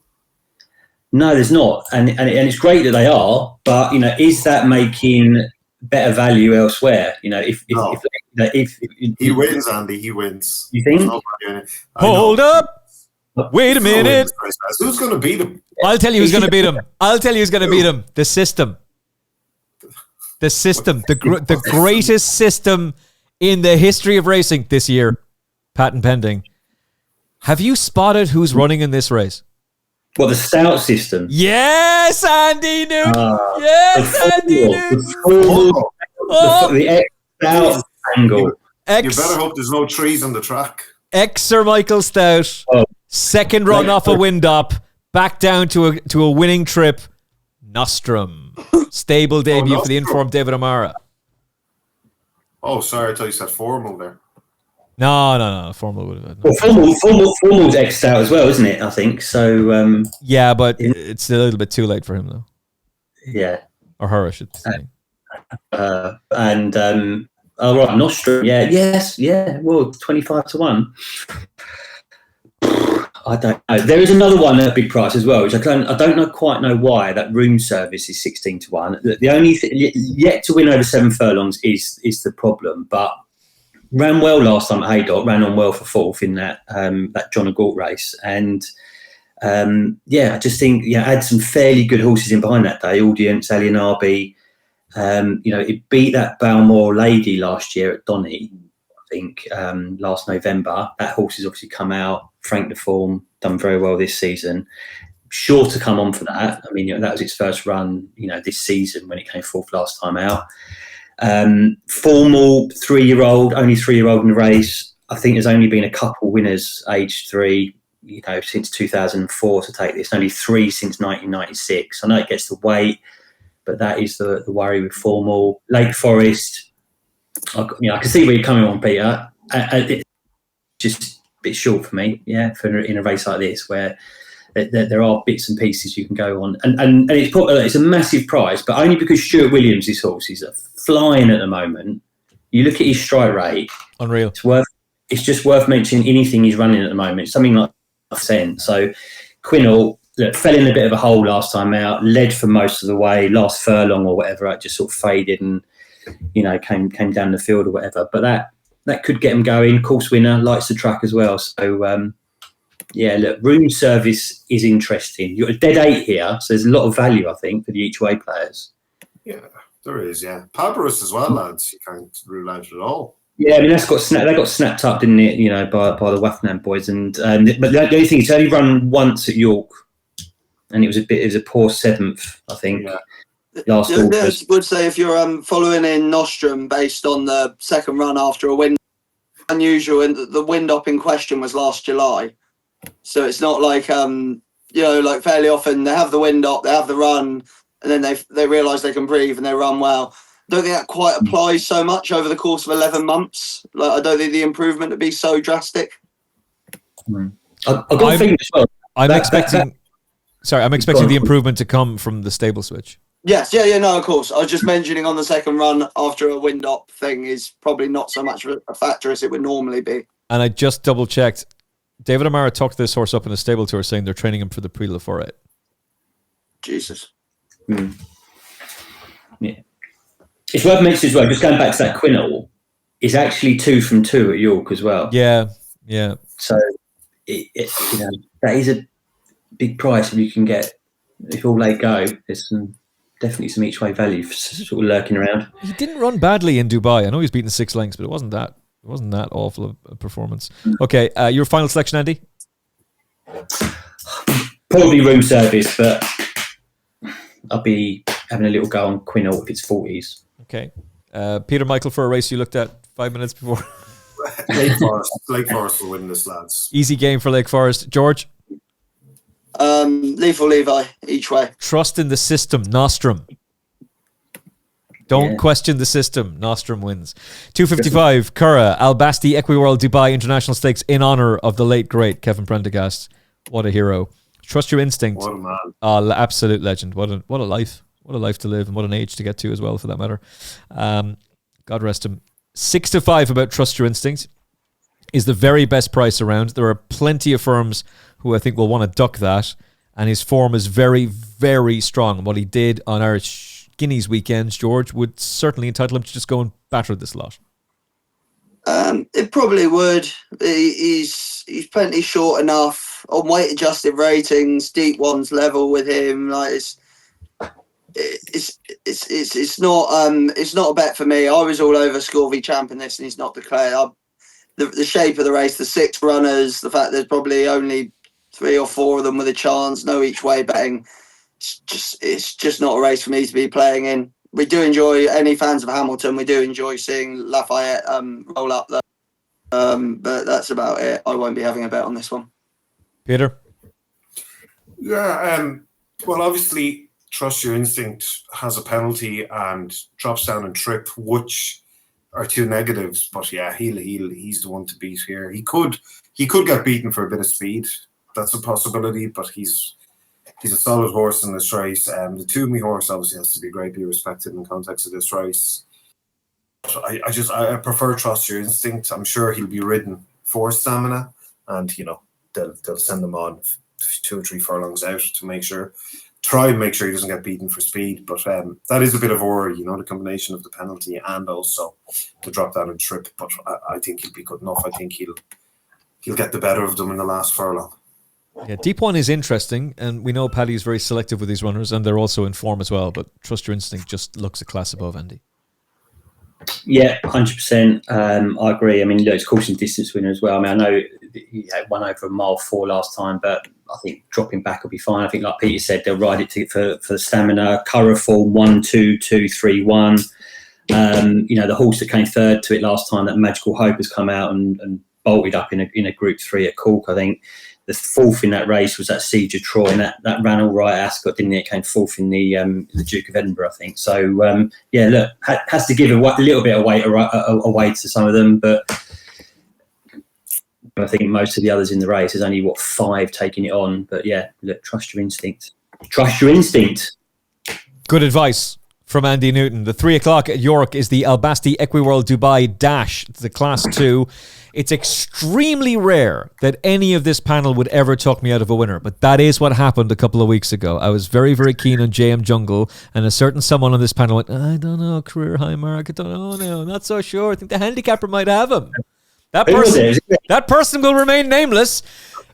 No, there's not, and it's great that they are. But is that making better value elsewhere? If he wins, Andy, he wins. You think? Hold up! Wait a minute. Who's going to beat him? I'll tell you who's going to beat him. The system. The system. The greatest system in the history of racing this year. Patent pending. Have you spotted who's running in this race? Well, the Stout system. Yes, Andy Newton. Andy Newton. The Stout angle. You better hope there's no trees on the track. Sir Michael Stout. Second run off a wind up. Back down to a winning trip. Nostrum. Stable debut for the informed David O'Mara. Oh, sorry. I thought you said formal there. No. Formal would have. Well, formal's X'd out as well, isn't it? I think so. Yeah, but it's a little bit too late for him, though. Yeah, or her, I should say. Right, Nostrum. Yeah. Well, 25-1. I don't know. There is another one at a big price as well, which I don't quite know why. That Room Service is 16-1. The only yet to win over 7 furlongs is the problem, but. Ran well last time at Haydock, ran on well for 4th in that John O'Gaunt race. And I just think, had some fairly good horses in behind that day. Audience, Alien Arby. It beat that Balmore Lady last year at Donny, I think, last November. That horse has obviously come out, Frank the Form, done very well this season. Sure to come on for that. I mean, that was its first run, this season when it came fourth last time out. Formal 3-year-old, only 3-year-old in the race. I think there's only been a couple winners aged 3, since 2004 to take this. Only 3 since 1996. I know it gets the weight, but that is the worry with Formal. Lake Forest, I can see where you're coming on, Peter. It's just a bit short for me, in a race like this where there are bits and pieces you can go on, and it's a massive prize, but only because Stuart Williams' horses are flying at the moment. You look at his strike rate, unreal. It's just worth mentioning anything he's running at the moment. Something like $1. So Quinnell fell in a bit of a hole last time out, led for most of the way, last furlong or whatever, it just sort of faded and came down the field or whatever. But that could get him going. Course winner, likes the track as well. So. Room service is interesting. You've got a dead 8 here, so there's a lot of value, I think, for the each-way players. Yeah, there is, yeah. Palbarus as well, lads. You can't rule out at all. Yeah, I mean, they got snapped up, didn't it, by the Waffenham boys. But the only thing, it's only run once at York, and it was a poor 7th, I think. Yeah. Last August. I would say if you're following in Nostrum based on the second run after a win, unusual, and the wind up in question was last July. So it's not like like fairly often they have the wind up, they have the run, and then they realise they can breathe and they run well. I don't think that quite applies so much over the course of 11 months. Like, I don't think the improvement would be so drastic. I've got a thing as well. I'm expecting the improvement to come from the stable switch. Yes, no, of course. I was just mentioning on the second run after a wind up thing is probably not so much a factor as it would normally be. And I just double checked. David O'Mara talked this horse up in a stable tour saying they're training him for the Prix Lafayette. Jesus. Yeah. It's worth mentioning as well, just going back to that Quinnell, it's actually 2 from 2 at York as well. Yeah. So, that is a big price if you can get, if all they go, there's definitely some each-way value sort of lurking around. He didn't run badly in Dubai. I know he's beaten 6 lengths, but it wasn't that awful a performance. Okay, your final selection, Andy? Probably room service, but I'll be having a little go on Quinnell if it's 40s. Okay. Peter Michael, for a race you looked at 5 minutes before. Lake Forest will win this, lads. Easy game for Lake Forest. George? Lethal Levi, each way. Trust in the system, Nostrum. Don't question the system. Nostrum wins. 255, Curragh, Albasti Equiworld Dubai International Stakes in honour of the late, great Kevin Prendergast. What a hero. Trust your instinct. What a man. Absolute legend. What a life. What a life to live and what an age to get to as well, for that matter. God rest him. 6-5 about Trust Your Instinct is the very best price around. There are plenty of firms who I think will want to duck that, and his form is very, very strong. And what he did on Irish Guineas weekends, George, would certainly entitle him to just go and batter this lot. It probably would. He's plenty short enough on weight adjusted ratings. Deep ones level with him. Like it's not a bet for me. I was all over Scorvy Champ in this, and he's not declared. The shape of the race, the 6 runners, the fact there's probably only 3 or 4 of them with a chance, no each way betting. It's just not a race for me to be playing in. We do enjoy, any fans of Hamilton, we do enjoy seeing Lafayette roll up there. But that's about it. I won't be having a bet on this one. Peter? Yeah, well, obviously, Trust Your Instinct has a penalty and drops down and trip, which are 2 negatives. But yeah, he's the one to beat here. He could get beaten for a bit of speed. That's a possibility, but he's a solid horse in this race. The Toomey horse obviously has to be greatly respected in the context of this race. But I prefer Trust Your Instinct. I'm sure he'll be ridden for stamina, and they'll send him on 2 or 3 furlongs out to try and make sure he doesn't get beaten for speed. But that is a bit of worry, the combination of the penalty and also the drop down and trip. But I think he'll be good enough. I think he'll get the better of them in the last furlong. Yeah, Deep One is interesting, and we know Paddy is very selective with these runners, and they're also in form as well. But Trust Your Instinct just looks a class above, Andy. Yeah, 100%. I agree. I mean, look, it's course and distance winner as well. I mean, I know he had one over a mile 4 last time, but I think dropping back will be fine. I think, like Peter said, they'll ride it for the stamina. Curragh form 1, 2, 2, 3, 1. The horse that came third to it last time, that Magical Hope, has come out and bolted up in a Group 3 at Cork. I think the fourth in that race was that Siege of Troy, and that ran all right at Ascot, didn't it? It came fourth in the Duke of Edinburgh, I think. So, look, has to give a little bit of weight away to some of them, but I think most of the others in the race, there's only, 5 taking it on. But, yeah, look, trust your instinct. Trust your instinct. Good advice from Andy Newton. The 3 o'clock at York is the Albasti Equiworld Dubai Dash, the Class 2. It's extremely rare that any of this panel would ever talk me out of a winner, but that is what happened a couple of weeks ago. I was very, very keen on JM Jungle, and a certain someone on this panel went, I don't know, career high mark, I don't know now, not so sure. I think the handicapper might have him. That person will remain nameless.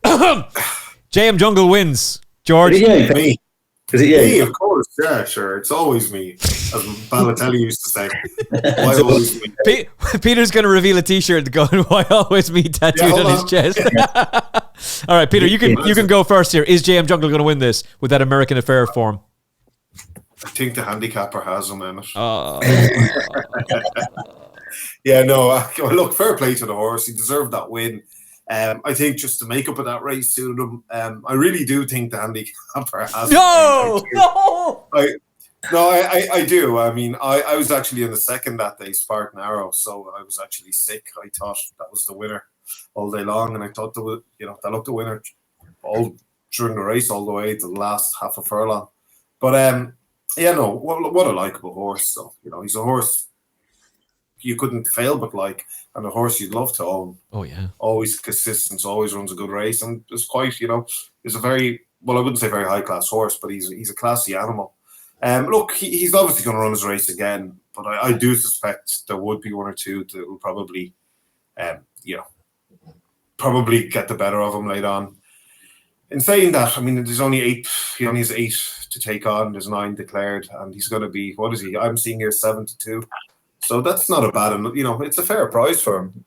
JM Jungle wins. George? Is it you? Me, of course. Yeah, sure. It's always me, as Balotelli used to say. Why always me? Peter's going to reveal a T-shirt going, "Why always me?" tattooed on his chest. All right, Peter, you can go first here. Is JM Jungle going to win this with that American Affair form? I think the handicapper has him, Emmet. Yeah, no. Look, fair play to the horse. He deserved that win. I think just the makeup of that race suited him. I really do think the handicapper has. I do. I mean, I was actually in the second that day, Spartan Arrow, so I was actually sick. I thought that was the winner all day long, and I thought that looked the winner all during the race, all the way to the last half a furlong. But what a likable horse. So he's a horse you couldn't fail but like, and a horse you'd love to own. Oh yeah, always consistent, always runs a good race, and it's quite is a very, well, I wouldn't say very high class horse, but he's a classy animal. Look, he's obviously going to run his race again, but I do suspect there would be one or two that will probably probably get the better of him later on. In saying that, I mean, there's only 8. He only has 8 to take on. There's 9 declared, and he's going to be, what is he? I'm seeing here 7-2. So that's not a bad, it's a fair price for him.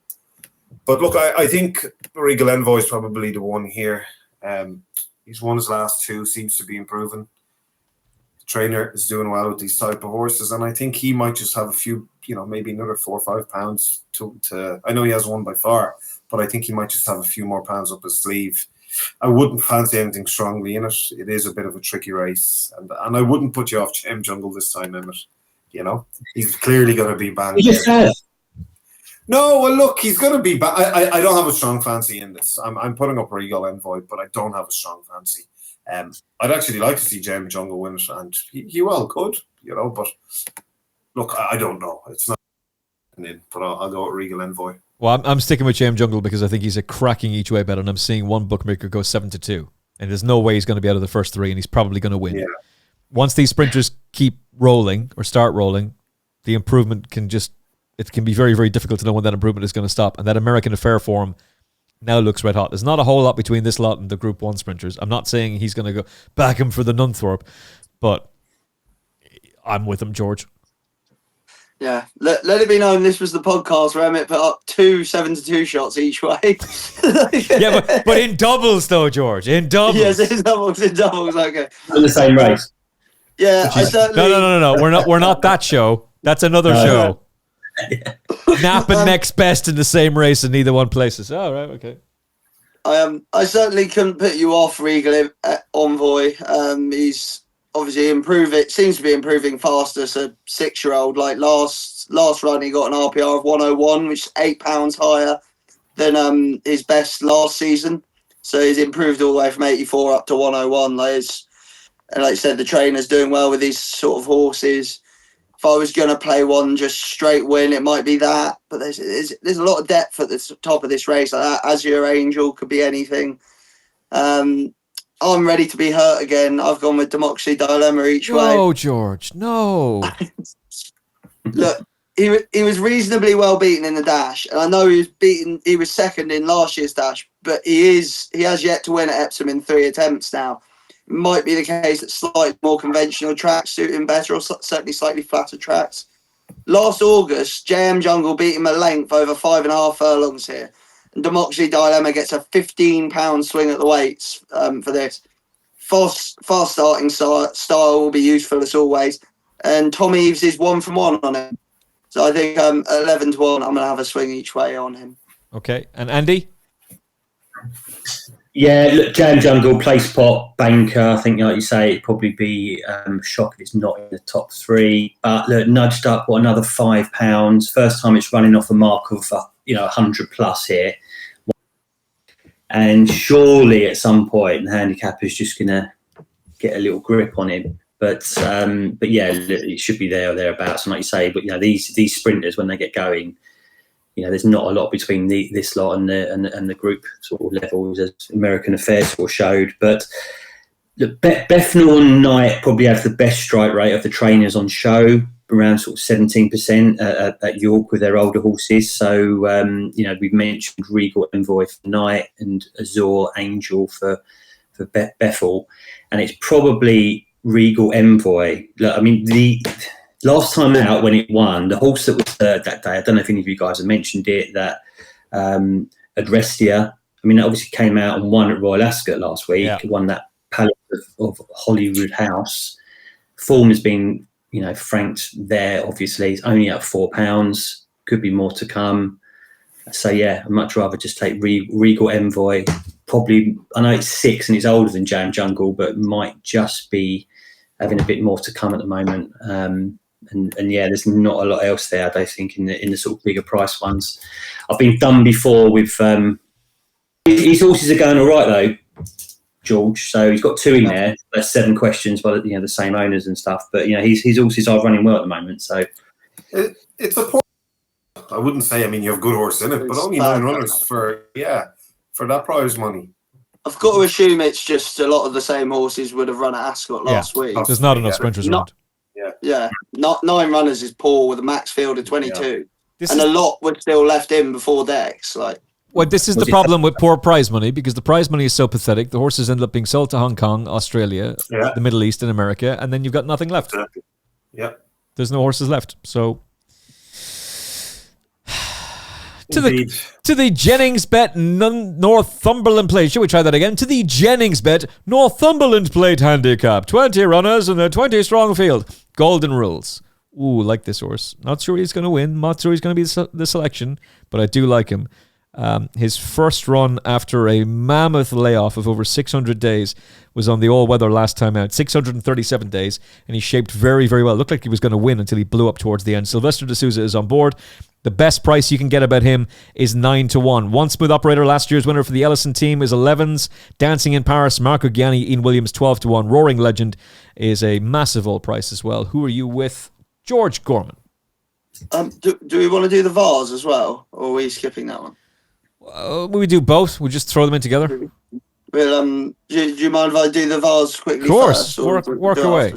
But look, I think Regal Envoy is probably the one here. He's won his last 2, seems to be improving. The trainer is doing well with these type of horses, and I think he might just have a few, maybe another 4 or 5 pounds to. I know he has one by far, but I think he might just have a few more pounds up his sleeve. I wouldn't fancy anything strongly in it. It is a bit of a tricky race, and I wouldn't put you off JM Jungle this time, Emmet. He's clearly going to be banned. You just said. No, well, look, he's going to be banned. I don't have a strong fancy in this. I'm putting up Regal Envoy, but I don't have a strong fancy. I'd actually like to see JM Jungle win it, and he well could, but look, I don't know. It's not in, but I'll go with Regal Envoy. Well, I'm sticking with JM Jungle because I think he's a cracking each way bet, and I'm seeing one bookmaker go 7-2, and there's no way he's going to be out of the first 3, and he's probably going to win. Yeah. Once these sprinters keep rolling or start rolling, the improvement can be very, very difficult to know when that improvement is going to stop. And that American Affair form now looks red hot. There's not a whole lot between this lot and the Group 1 sprinters. I'm not saying he's going to go back him for the Nunthorpe, but I'm with him, George. Yeah, let it be known this was the podcast where Emmet put up 2 7-2 shots each way. Yeah, but in doubles though, George. In doubles. Yes, in doubles. Okay. In the same race. Yeah, I certainly. No. We're not that show. That's another show. Nap and next best in the same race, and neither one places. Oh, right, okay. I certainly couldn't put you off Regal Envoy. He's obviously seems to be improving faster. It's a 6-year-old. Like last run, he got an RPR of 101, which is £8 higher than his best last season. So he's improved all the way from 84 up to 101. And like I said, the trainer's doing well with these sort of horses. If I was going to play one just straight win, it might be that. But there's a lot of depth at the top of this race. Like that Azure Angel could be anything. I'm ready to be hurt again. I've gone with Democracy Dilemma each way. No, George, no. Look, he was reasonably well beaten in the dash, and I know he was second in last year's dash, but he has yet to win at Epsom in 3 attempts now. It might be the case that slightly more conventional tracks suit him better, or certainly slightly flatter tracks. Last August, JM Jungle beat him a length over 5.5 furlongs here. And Democracy Dilemma gets a £15 swing at the weights for this. Fast starting style will be useful as always. And Tom Eves is 1 from 1 on it. So I think 11 to 1, I'm going to have a swing each way on him. Okay. And Andy? Yeah, look, Jam Jungle, place pot, banker. I think, like you say, it'd probably be a shock if it's not in the top 3. But look, nudged up, another £5. First time it's running off a mark of 100 plus here. And surely at some point, the handicap is just going to get a little grip on him. But yeah, it should be there or thereabouts. And like you say, but these sprinters when they get going, there's not a lot between this lot and the group sort of levels, as American Affairs sort of showed. But Bethnal and Knight probably have the best strike rate of the trainers on show, around sort of 17% at York with their older horses. So we've mentioned Regal Envoy for Knight and Azure Angel for Bethel, and it's probably Regal Envoy. Look, I mean the last time out when it won, the horse that was third that day, I don't know if any of you guys have mentioned it, that Adrestia, I mean, that obviously came out and won at Royal Ascot last week, won that Palace of Hollywood House. Form has been, franked there, obviously. It's only at £4, could be more to come. So, yeah, I'd much rather just take Regal Envoy. Probably, I know it's 6 and it's older than Jam Jungle, but might just be having a bit more to come at the moment. And yeah, there's not a lot else there, I don't think, in the sort of bigger price ones. I've been done before with his horses are going all right though, George. So he's got 2 in there. That's 7 questions by the same owners and stuff. But his horses are running well at the moment. So it's a poor. I wouldn't say. I mean, you have good horse in it, but only 9 runners for that prize money. I've got to assume it's just a lot of the same horses would have run at Ascot last week. There's not enough sprinters around. Not 9 runners is poor with a max field of 22, and a lot were still left in before decks. Well, this is the problem with poor prize money, because the prize money is so pathetic. The horses end up being sold to Hong Kong, Australia, the Middle East, and America, and then you've got nothing left. Exactly. Yeah, there's no horses left. So to the Jennings Bet Northumberland Plate. Should we try that again? To the Jennings Bet Northumberland Plate Handicap. 20 runners in a 20 strong field. Golden rules. Ooh, like this horse. Not sure he's going to win. Not sure he's going to be the selection, but I do like him. His first run after a mammoth layoff of over 600 days was on the all-weather last time out, 637 days, and he shaped very, very well. It looked like he was going to win until he blew up towards the end. Sylvester D'Souza is on board. The best price you can get about him is 9 to 1. One Smooth Operator, last year's winner for the Ellison team, is 11s. Dancing in Paris, Marco Gianni, Ian Williams, 12 to 1. Roaring Legend is a massive all price as well. Who are you with? George Gorman. Do we want to do the Vars as well, or are we skipping that one? We do both. We just throw them in together. Well, do you mind if I do the Vars quickly? Of course. First, work away.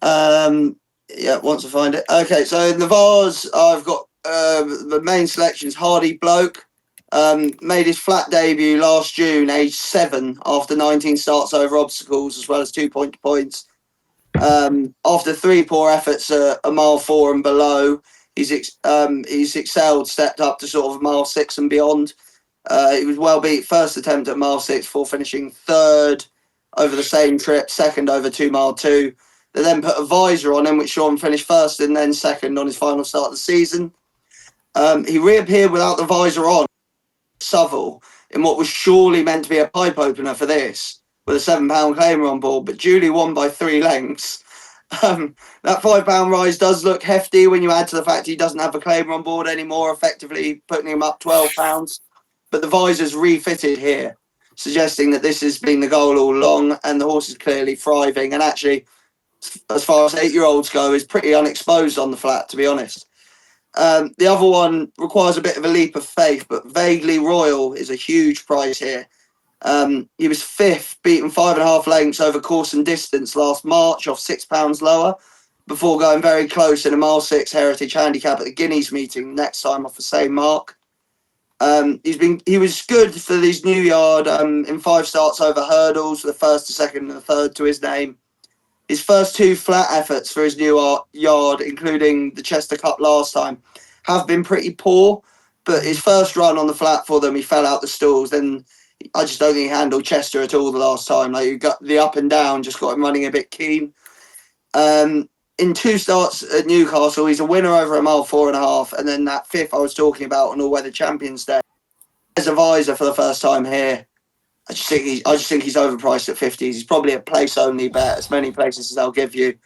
Once I find it. Okay, so in the Vars, I've got the main selections. Hardy Bloke made his flat debut last June, age 7, after 19 starts over obstacles, as well as 2 points. After 3 poor efforts at a mile 4 and below, he's excelled, stepped up to sort of mile 6 and beyond. He was well beat first attempt at mile 6 before finishing 3rd over the same trip, 2nd over 2 mile 2. They then put a visor on him, which saw him finish 1st and then 2nd on his final start of the season. He reappeared without the visor on, Southall, in what was surely meant to be a pipe opener for this, with a £7 claimer on board, but duly won by 3 lengths. That £5 rise does look hefty when you add to the fact he doesn't have a claimer on board anymore, effectively putting him up £12. But the visor's refitted here, suggesting that this has been the goal all along, and the horse is clearly thriving. And actually, as far as 8-year-olds go, is pretty unexposed on the flat, to be honest. The other one requires a bit of a leap of faith, but Vaguely Royal is a huge prize here. He was 5th, beaten 5.5 lengths over course and distance last March off £6 lower, before going very close in a mile 6 Heritage Handicap at the Guineas meeting next time off the same mark. He was good for these New Yard in 5 starts over hurdles, the 1st, the 2nd, and the 3rd to his name. his first 2 flat efforts for his new yard, including the Chester Cup last time, have been pretty poor. But his first run on the flat for them, he fell out the stalls. Then I just don't think he handled Chester at all the last time. Like, you got the up and down, just got him running a bit keen. In 2 starts at Newcastle, he's a winner over a mile 4.5, and then that 5th I was talking about on All Weather Champions Day as a visor for the first time here. I just think he's overpriced at 50s. He's probably a place only bet, as many places as I'll give you.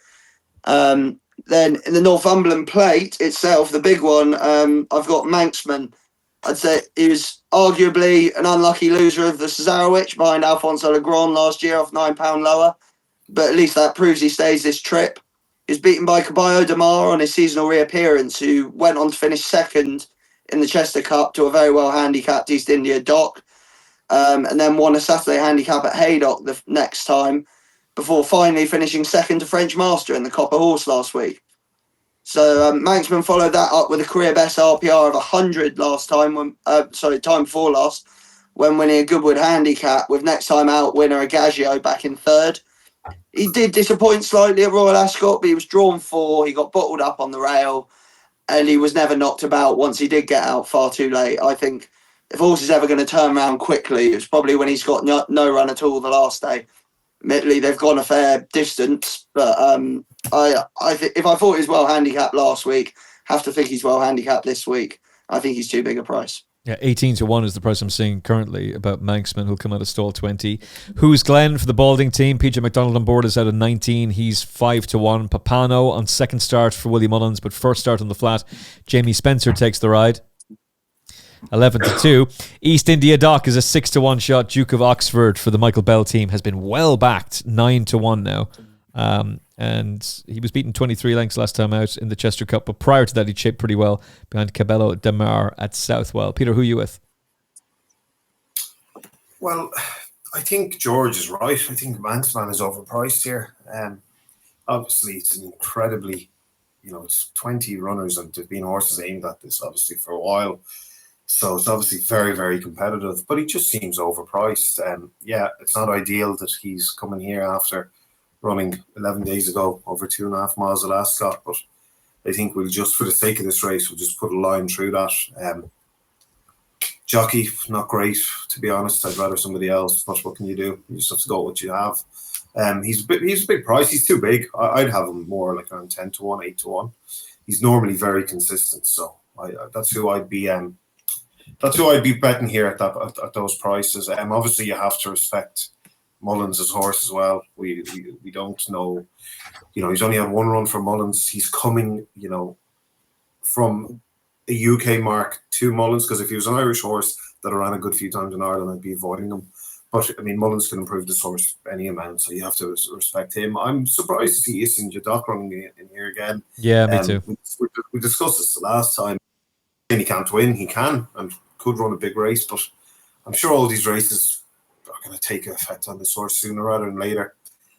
Then in the Northumberland Plate itself, the big one, I've got Manxman. I'd say he was arguably an unlucky loser of the Cesarewitch behind Alfonso Legrand last year off £9 lower, but at least that proves he stays this trip. He was beaten by Caballo de Mar on his seasonal reappearance, who went on to finish second in the Chester Cup to a very well handicapped East India Dock, and then won a Saturday handicap at Haydock the next time, before finally finishing second to French Master in the Copper Horse last week. So Manxman followed that up with a career best RPR of 100 last time, time before last, when winning a Goodwood handicap, with next time out winner Agagio back in 3rd. He did disappoint slightly at Royal Ascot, but he was drawn 4. He got bottled up on the rail, and he was never knocked about once he did get out far too late. I think if horse is ever going to turn around quickly, it's probably when he's got no run at all the last day. Admittedly, they've gone a fair distance, but I think if I thought he was well handicapped last week, have to think he's well handicapped this week. I think he's too big a price. Yeah, 18-1 is the price I'm seeing currently about Manxman, who'll come out of stall 20. Who's Glenn for the Balding team? PJ McDonald on board is out of 19. He's 5-1. Papano on second start for Willie Mullins, but first start on the flat. Jamie Spencer takes the ride. 11-2. East India Dock is a 6-1 shot. Duke of Oxford for the Michael Bell team has been well backed, 9-1 now. And he was beaten 23 lengths last time out in the Chester Cup, but prior to that he'd shaped pretty well behind Cabello de Mar at Southwell. Peter, who are you with? Well, I think George is right. I think Manxman is overpriced here. Obviously, it's an incredibly, it's 20 runners and there's been horses aimed at this obviously for a while. So it's obviously very, very competitive, but he just seems overpriced. It's not ideal that he's coming here after running 11 days ago over 2.5 miles at Ascot, but I think we'll just, for the sake of this race, we'll just put a line through that. Jockey, not great, to be honest. I'd rather somebody else, but what can you do? You just have to go with what you have. He's a big price. He's too big. I'd have him more like around 10-1, 8-1. He's normally very consistent, so that's who I'd be. That's who I'd be betting here at those prices. Obviously, you have to respect Mullins' horse as well. We don't know. He's only had 1 run for Mullins. He's coming, from a UK mark to Mullins, because if he was an Irish horse that ran a good few times in Ireland, I'd be avoiding him. But I mean, Mullins can improve this horse any amount, so you have to respect him. I'm surprised to see East India Dock running in here again. Yeah, me too. We discussed this the last time. He can't win. He can and could run a big race, but I'm sure all these races are going to take effect on this horse sooner rather than later.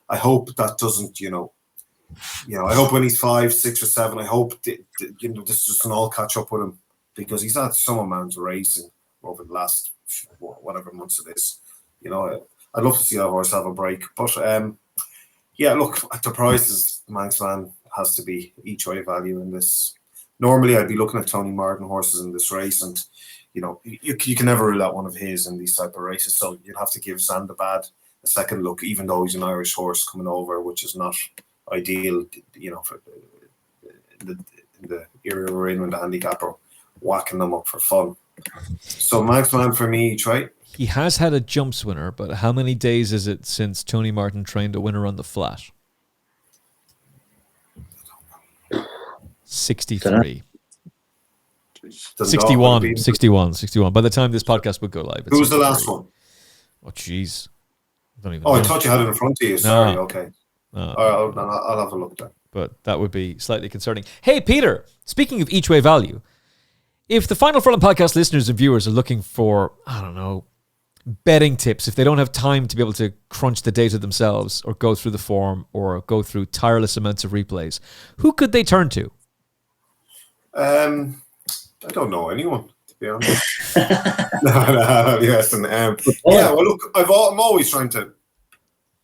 I hope that doesn't, I hope when he's 5, 6 or 7, I hope this doesn't all catch up with him, because he's had some amount of racing over the last whatever months it is. I'd love to see that horse have a break, but look, at the prices, Manxman has to be each way value in this. Normally, I'd be looking at Tony Martin horses in this race, and you can never rule out one of his in these type of races. So you'd have to give Zandabad a second look, even though he's an Irish horse coming over, which is not ideal, for the era we're in when the handicap are whacking them up for fun. So Manxman for me, Trey. He has had a jumps winner, but how many days is it since Tony Martin trained a winner on the flat? 63. 61. By the time this podcast would go live. Who was the last one? Oh, jeez. I thought you had it in front of you. Sorry, okay. I'll have a look then. But that would be slightly concerning. Hey, Peter, speaking of each way value, if the Final Furlong podcast listeners and viewers are looking for, betting tips, if they don't have time to be able to crunch the data themselves or go through the form or go through tireless amounts of replays, who could they turn to? I don't know anyone, to be honest. Yes, and well, look, I'm always trying to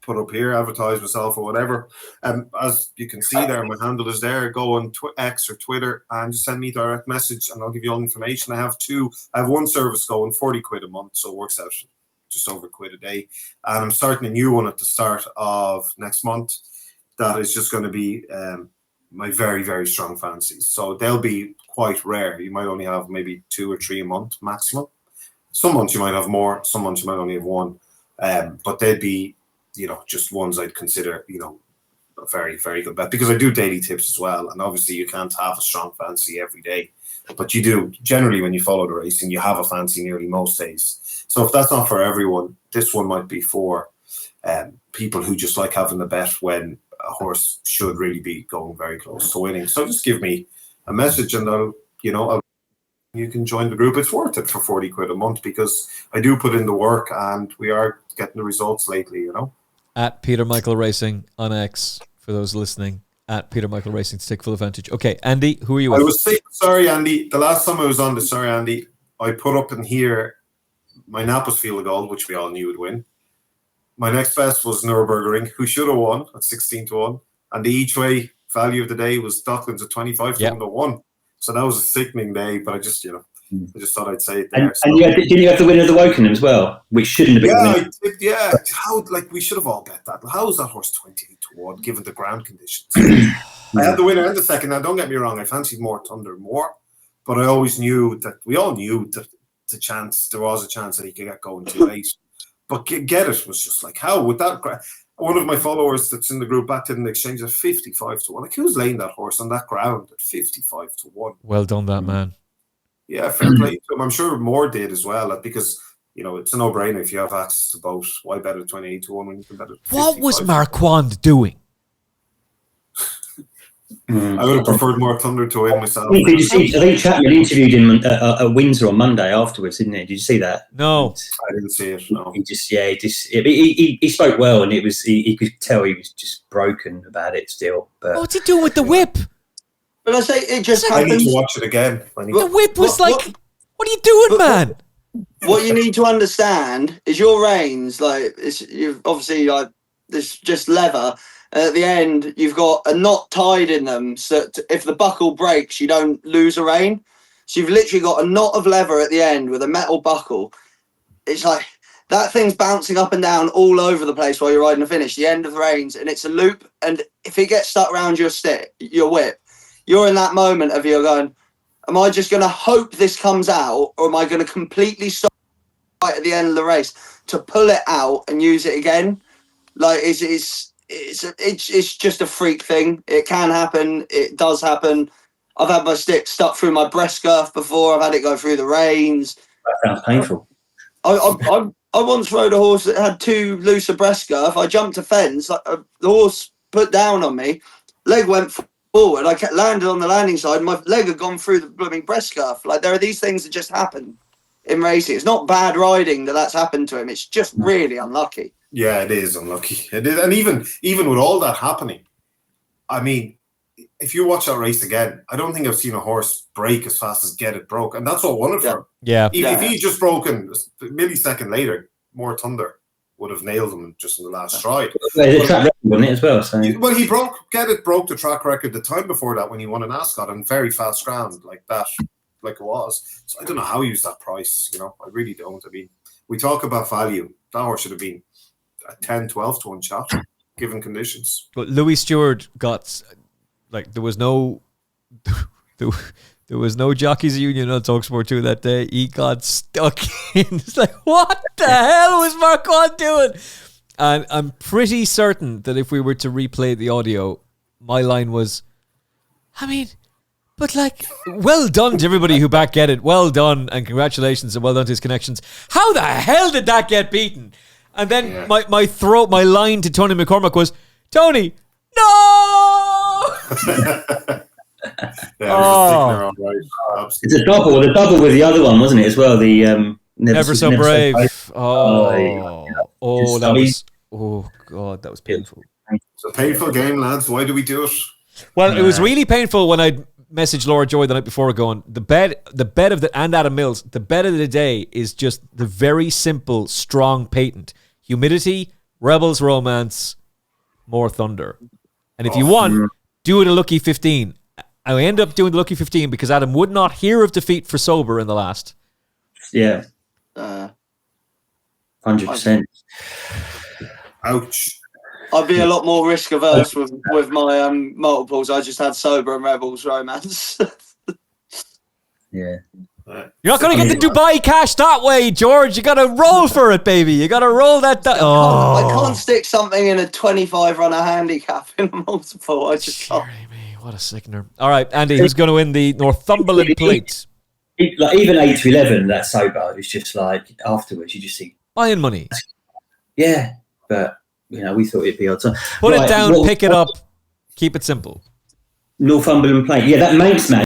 put up here, advertise myself or whatever. As you can see there, my handle is there. Go on X or Twitter and just send me a direct message and I'll give you all the information. I have one service going, 40 quid a month, so it works out just over quid a day. And I'm starting a new one at the start of next month. That is just going to be my very, very strong fancies. So they'll be quite rare. You might only have maybe 2 or 3 a month maximum. Some months you might have more, some months you might only have one. But they'd be, just ones I'd consider, a very, very good bet, because I do daily tips as well. And obviously you can't have a strong fancy every day, but you do generally when you follow the racing, you have a fancy nearly most days. So if that's not for everyone, this one might be for people who just like having the bet when a horse should really be going very close to winning. So just give me a message and you can join the group. It's worth it for 40 quid a month because I do put in the work and we are getting the results lately, At Peter Michael Racing on X, for those listening, at Peter Michael Racing to take full advantage. Okay, Andy, who are you with? I was saying, sorry, Andy. The last time I was on this, sorry, Andy, I put up in here my Napa's Field of Gold, which we all knew would win. My next best was Nürburgring, who should have won at 16-1. And the each way value of the day was Docklands at 25-1. So that was a sickening day, but I just, I just thought I'd say it there. And didn't you have the winner of the Wokingham as well, which shouldn't have been the winner? Yeah. How, we should have all bet that. How is that horse 28-1 given the ground conditions? I had the winner and the second. Now, don't get me wrong, I fancied More Thunder more, but I always knew that we all knew that there was a chance that he could get going too late. But get it was just like, how would that? One of my followers that's in the group back in the exchange at 55-1. Like, who's laying that horse on that ground at 55-1? Well done, that man. Yeah, fair play to him. I'm sure Moore did as well, because it's a no-brainer if you have access to both. Why bet at 28-1 when you can bet at 55? What was Marquand doing? I would have preferred More Thunder to win myself. Did you see? I think Chapman interviewed him at Windsor on Monday afterwards, didn't he? Did you see that? No, I didn't see it. No, he spoke well, and he could tell he was just broken about it still. But what's he doing with the whip? But I say it just I happens. need to watch it again. The whip was what are you doing, man? What you need to understand is your reins, you've obviously this just leather. At the end, you've got a knot tied in them, so if the buckle breaks, you don't lose a rein. So you've literally got a knot of leather at the end with a metal buckle. It's like that thing's bouncing up and down all over the place while you're riding the finish, the end of the reins, and it's a loop. And if it gets stuck around your whip, you're in that moment of you're going, am I just going to hope this comes out, or am I going to completely stop right at the end of the race to pull it out and use it again? Like it's just a freak thing. It can happen. It does happen. I've had my stick stuck through my breast girth before. I've had it go through the reins. That sounds painful. I once rode a horse that had too loose a breast girth. I jumped a fence. The horse put down on me. Leg went forward. I landed on the landing side. My leg had gone through the blooming breast girth. Like, there are these things that just happen in racing. It's not bad riding that's happened to him. It's just really unlucky. Yeah, it is unlucky. It is, and even with all that happening, I mean, if you watch that race again, I don't think I've seen a horse break as fast as Get It broke, and that's what won it for him. Yeah. If he just broken a millisecond later, More Thunder would have nailed him just in the last stride. The track record, wasn't it, as well? So. Well, Get It broke the track record the time before that when he won an Ascot on very fast ground like that, like it was. So I don't know how he used that price. I really don't. I mean, we talk about value. That horse should have been a 10-12-1 shot given conditions. But Louis Stewart got there was no jockeys union on Talksport 2 that day. He got stuck in. It's like, what the hell was Marquand doing? And I'm pretty certain that if we were to replay the audio, my line was, well done to everybody who back Get It. Well done, and congratulations, and well done to his connections. How the hell did that get beaten? And then my line to Tony McCormack was, Tony, no! It's a double. The double with the other one, wasn't it, as well? The Never So Brave. Oh, that was... Oh, God, that was painful. It's a painful game, lads. Why do we do it? Well, it was really painful when I messaged Laura Joy the night before going, the bet of the, and Adam Mills, the bet of the day is just the very simple, strong patent. Humidity, Rebels Romance, More Thunder. And if you won, do it a lucky 15. I end up doing the lucky 15 because Adam would not hear of defeat for sober in the last. Yeah. 100%. Ouch. I'd be a lot more risk averse with my multiples. I just had sober and Rebels Romance. Yeah. You're not going to get the Dubai cash that way, George. You got to roll for it, baby. You got to roll that. I can't stick something in a 25 runner handicap in a multiple. I just can't. What a sickener. All right, Andy, who's going to win the Northumberland Plate? Like even 8 to 11, that sober is just like afterwards you just see Buying money. Yeah, but we thought it'd be odds on. Put it down, pick it up, keep it simple. Northumberland Plate. Yeah, that makes man.